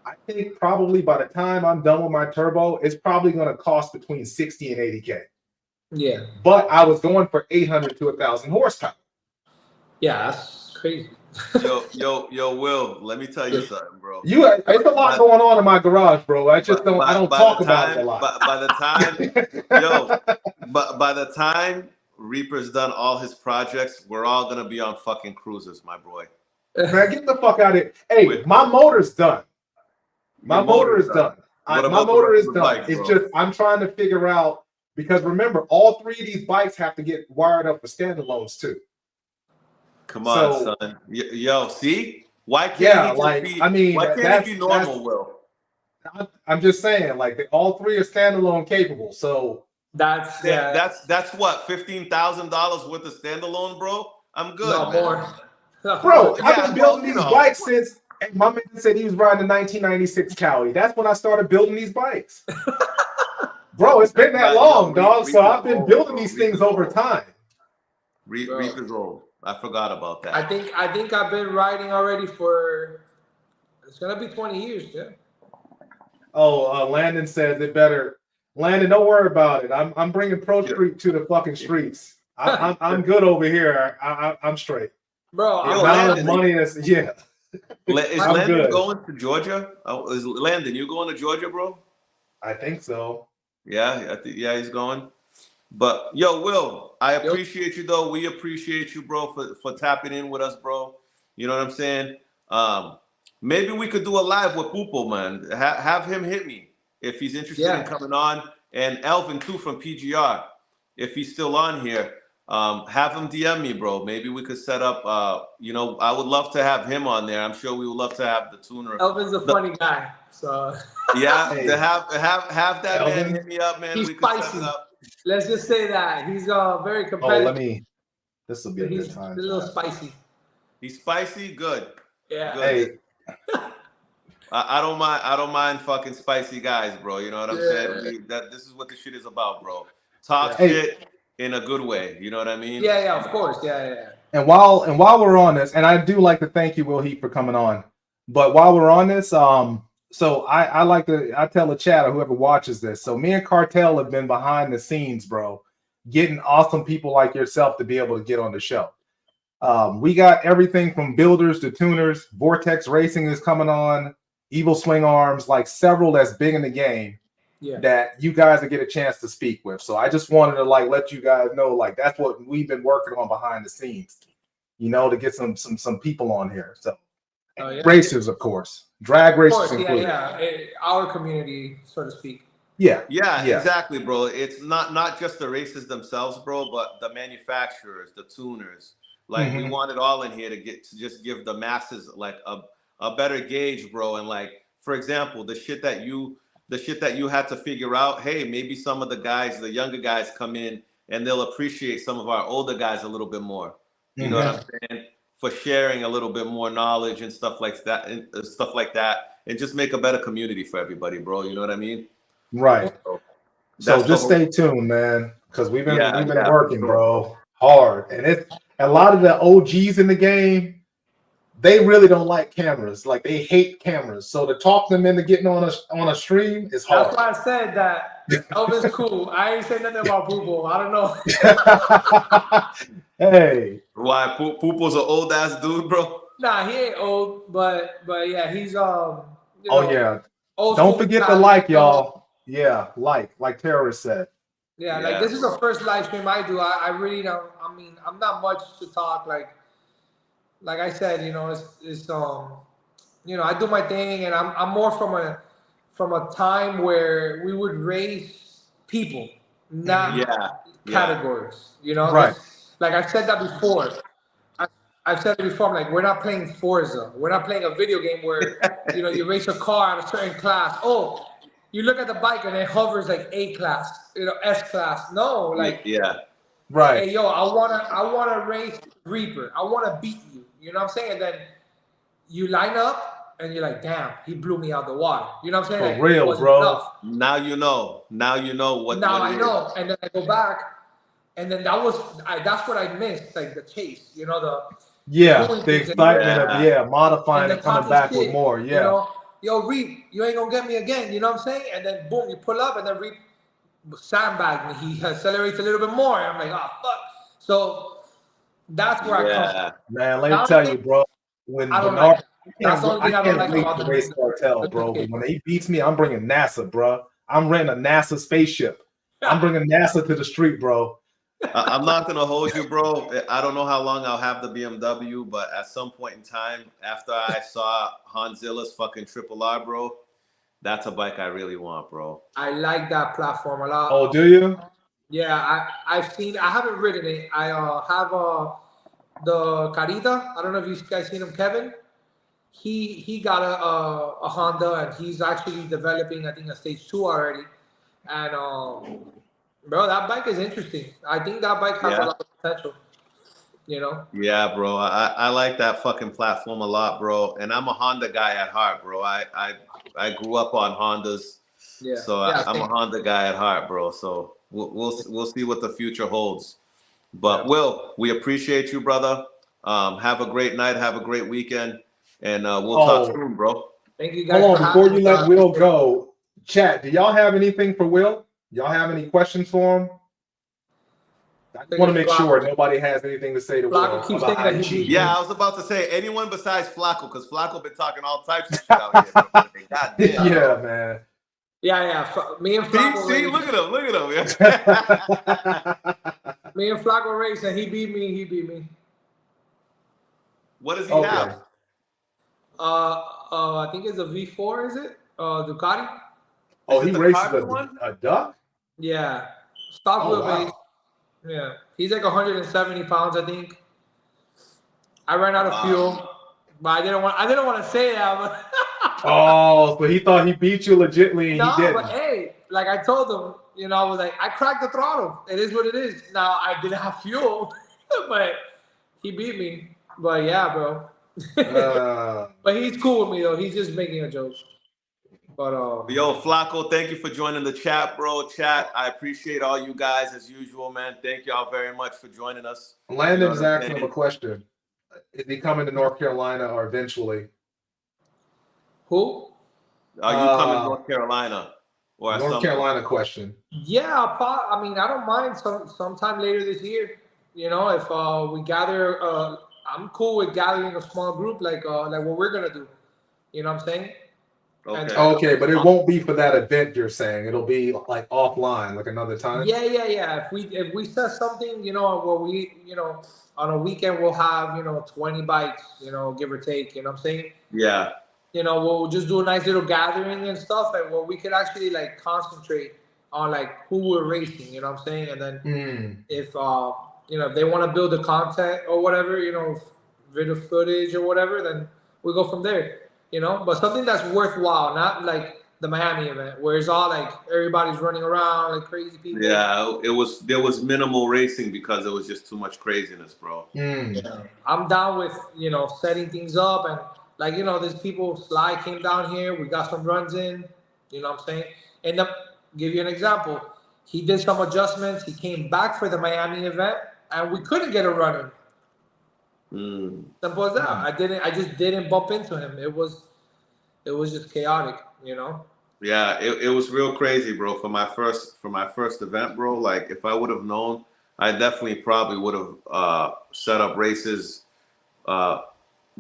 I think probably by the time I'm done with my turbo, it's probably going to cost between 60 and 80K. Yeah. But I was going for 800 to 1,000 horsepower. Yeah, that's crazy. Yo, Will, let me tell you something, bro. It's a lot going on in my garage, bro. I just don't. I don't by talk the about it a time, lot. by the time, yo, but by the time Reaper's done all his projects, we're all gonna be on fucking cruises, my boy. Man, get the fuck out of here. Hey, Wait. my motor's done. My Your motor motor's is done. What My about the motor rest is of the done. bikes, It's bro? just I'm trying to figure out because remember, all three of these bikes have to get wired up for standalones too. Come on, So- son. Yo, see? Why can't Yeah, he just like, be? I mean, why can't that's- he be normal, that's- Will? I'm just saying, like all three are standalone capable. So That's That's what $15,000 worth of standalone, bro. I'm good, no man. more. bro, Yeah, I've been building well, these bikes since my man said he was riding a 1996 Cowie. That's when I started building these bikes. Bro, it's been that Yo, long, dog. So Reaper's I've been old, building bro. these things Reaper's over old. time. Bro. Reaper's old. I forgot about that. I think I've been riding already for it's gonna be 20 years, yeah. Oh, Landon says it better. Landon, don't worry about it. I'm bringing Pro Street to the fucking streets. I'm good over here. I'm straight. Bro, The Yo, amount Landon, of money is Is I'm Landon good. going to Georgia? Oh, is Landon, you going to Georgia, bro? I think so. Yeah, yeah, he's going. But yo, Will, I appreciate you though. We appreciate you, bro, for tapping in with us, bro. You know what I'm saying? Maybe we could do a live with Pupo, man. Have him hit me if he's interested in coming on, and Elvin too from PGR, if he's still on here. Have him DM me, bro. Maybe we could set up. I would love to have him on there. I'm sure we would love to have the tuner. Elvin's a funny guy, so Yeah, Hey. to have that Elvin? man hit me up, man. He's We could set spicy. it up. let's just say that he's very Oh, competitive. this will be a good He's time. a little spicy. He's spicy, good. Yeah. Good. Hey, I don't mind. I don't mind fucking spicy guys, bro. You know what I'm saying? This is what the shit is about, bro. Talk Hey. shit in a good way. You know what I mean? Yeah, of course. Yeah. and while we're on this, and I do like to thank you, Will Heap, for coming on. But while we're on this, so I tell the chat or whoever watches this. So me and Cartel have been behind the scenes, bro, getting awesome people like yourself to be able to get on the show. We got everything from builders to tuners. Vortex Racing is coming on. Evil Swing Arms, like several that's big in the game. Yeah. That you guys will get a chance to speak with. So I just wanted to let you guys know, that's what we've been working on behind the scenes, to get some people on here. So racers, of course, drag racers included. Our community, so to speak. Yeah, exactly, bro. It's not just the races themselves, bro, but the manufacturers, the tuners. Like we want it all in here to just give the masses like a better gauge, bro. And like, for example, the shit that you had to figure out, hey, maybe some of the guys, the younger guys come in and they'll appreciate some of our older guys a little bit more. You know what I'm saying? For sharing a little bit more knowledge and stuff like that, and just make a better community for everybody, bro. You know what I mean? Right. So just stay tuned, man, because we've been working, bro, hard, and it's a lot of the OGs in the game. They really don't like cameras. Like they hate cameras. So to talk them into getting on a stream is hard. That's why I said that Elvin's cool. I ain't saying nothing about Pupo. I don't know. Hey. Why Pupo's an old ass dude, bro? Nah, he ain't old, but yeah, he's Oh yeah. Old don't school forget guy, to like, y'all. Yeah, like Terrorist said. Yeah, like this is the first live stream I do. I really don't. I mean, I'm not much to talk. Like I said, it's I do my thing, and I'm more from a time where we would race people, not categories. Right. like I've said that before. I've said it before. I'm like, we're not playing Forza. We're not playing a video game where you race a car at a certain class. Oh, you look at the bike and it hovers like A class, S class. No, like Yeah. Right. hey yo, I wanna race Reaper. I wanna beat you. You know what I'm saying? And then you line up and you're like, damn, he blew me out the water. You know what I'm saying? For Like, it real, wasn't bro. enough. Now you know. Now you know what. Now what I it know. is. And then I go back, and then that's what I missed, like the chase. Yeah, doing the things excitement of modifying and and then coming talking back shit. with more. Yeah. Yo, Reap, you ain't gonna get me again. You know what I'm saying? And then boom, you pull up, and then Reap sandbagged me. He accelerates a little bit more. And I'm like, oh fuck. So that's where I come from. Man, let me tell you, bro. When I don't Bernard, like that. That's the only I thing I don't can't like wait about to the race Cartel, bro. But when he beats me, I'm bringing NASA, bro. I'm renting a NASA spaceship. I'm bringing NASA to the street, bro. I'm not gonna hold you, bro. I don't know how long I'll have the BMW, but at some point in time, after I saw Hanzilla's fucking Triple R, bro, that's a bike I really want, bro. I like that platform a lot. Oh, do you? Yeah, I've seen. I haven't ridden it. I have the Carita. I don't know if you guys seen him, Kevin. He got a Honda, and he's actually developing, I think, a stage 2 already. And bro, that bike is interesting. I think that bike has a lot of potential. Yeah, bro. I like that fucking platform a lot, bro. And I'm a Honda guy at heart, bro. I grew up on Hondas. Yeah. So I'm a Honda guy at heart, bro. So we'll see what the future holds. But Will, we appreciate you, brother. Have a great night. Have a great weekend, and we'll talk soon, bro. Thank you guys. Hold on, before you let Will go, chat. Do y'all have anything for Will? Y'all have any questions for him? I want to make sure nobody has anything to say to Will about IG. Yeah, I was about to say anyone besides Flacco, because Flacco been talking all types of shit out here. God damn. Yeah, man. Yeah. Me and Flacco. See, look at him. Me and Flacco race, and he beat me. What does he have? I think it's a V4. Is it Ducati? Oh, he races a Duck. Yeah, stock wheelbase. Wow. Yeah, he's like 170 pounds, I think. I ran out of fuel, but I didn't want to say that. But oh, so he thought he beat you legitly, and he didn't. But hey, like I told him, I was like, I cracked the throttle. It is what it is. Now I didn't have fuel, but he beat me. But yeah, bro. But he's cool with me though. He's just making a joke. But yo, Flacco, thank you for joining the chat, bro. Chat, I appreciate all you guys as usual, man. Thank y'all very much for joining us. Landon's asking him a question. Is he coming to North Carolina or eventually? Who? Are you coming to North Carolina? Or North Carolina question. Yeah, I mean, I don't mind sometime later this year. If we gather, I'm cool with gathering a small group like what we're gonna do. You know what I'm saying? Okay, but it won't be for that event you're saying. It'll be like offline, like another time. Yeah. If we set something, where we, on a weekend we'll have 20 bikes, give or take. You know what I'm saying? Yeah. We'll just do a nice little gathering and stuff, and where we could actually like concentrate on like who we're racing. You know what I'm saying? And then if if they want to build the content or whatever, video footage or whatever, then we go from there. But something that's worthwhile, not like the Miami event where it's all like everybody's running around like crazy people. Yeah, there was minimal racing because it was just too much craziness, bro. Yeah. I'm down with setting things up, and like there's people. Sly came down here. We got some runs in. You know what I'm saying? And give you an example. He did some adjustments. He came back for the Miami event, and we couldn't get a run in. Simple as that. I just didn't bump into him. It was just chaotic, Yeah, it was real crazy, bro. For my first event, bro. Like if I would have known, I definitely probably would have set up races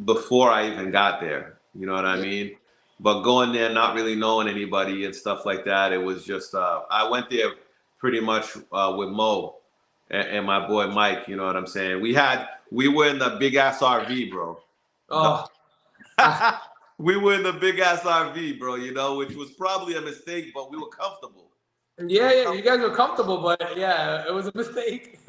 before I even got there. You know what I mean? But going there, not really knowing anybody and stuff like that, it was just I went there pretty much with Mo and my boy Mike. You know what I'm saying? We were in the big ass RV, bro. Oh. We were in the big ass RV, bro, which was probably a mistake, but we were comfortable. Yeah, you guys were comfortable, but yeah, it was a mistake.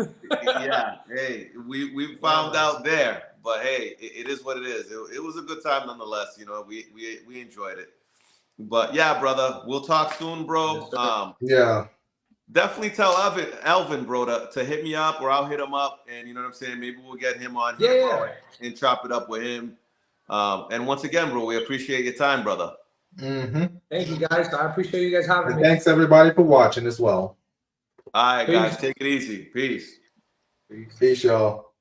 Yeah, hey, we found out there, but hey, it is what it is. It was a good time nonetheless. You know, we enjoyed it. But yeah, brother, we'll talk soon, bro. Yes, sir. Yeah. Definitely tell Elvin, bro, to hit me up, or I'll hit him up, and you know what I'm saying. Maybe we'll get him on here, bro, and chop it up with him. And once again, bro, we appreciate your time, brother. Mm-hmm. Thank you guys. I appreciate you guys having And me. thanks everybody for watching as well. All right, guys, Peace. take it easy. Peace. Peace, y'all.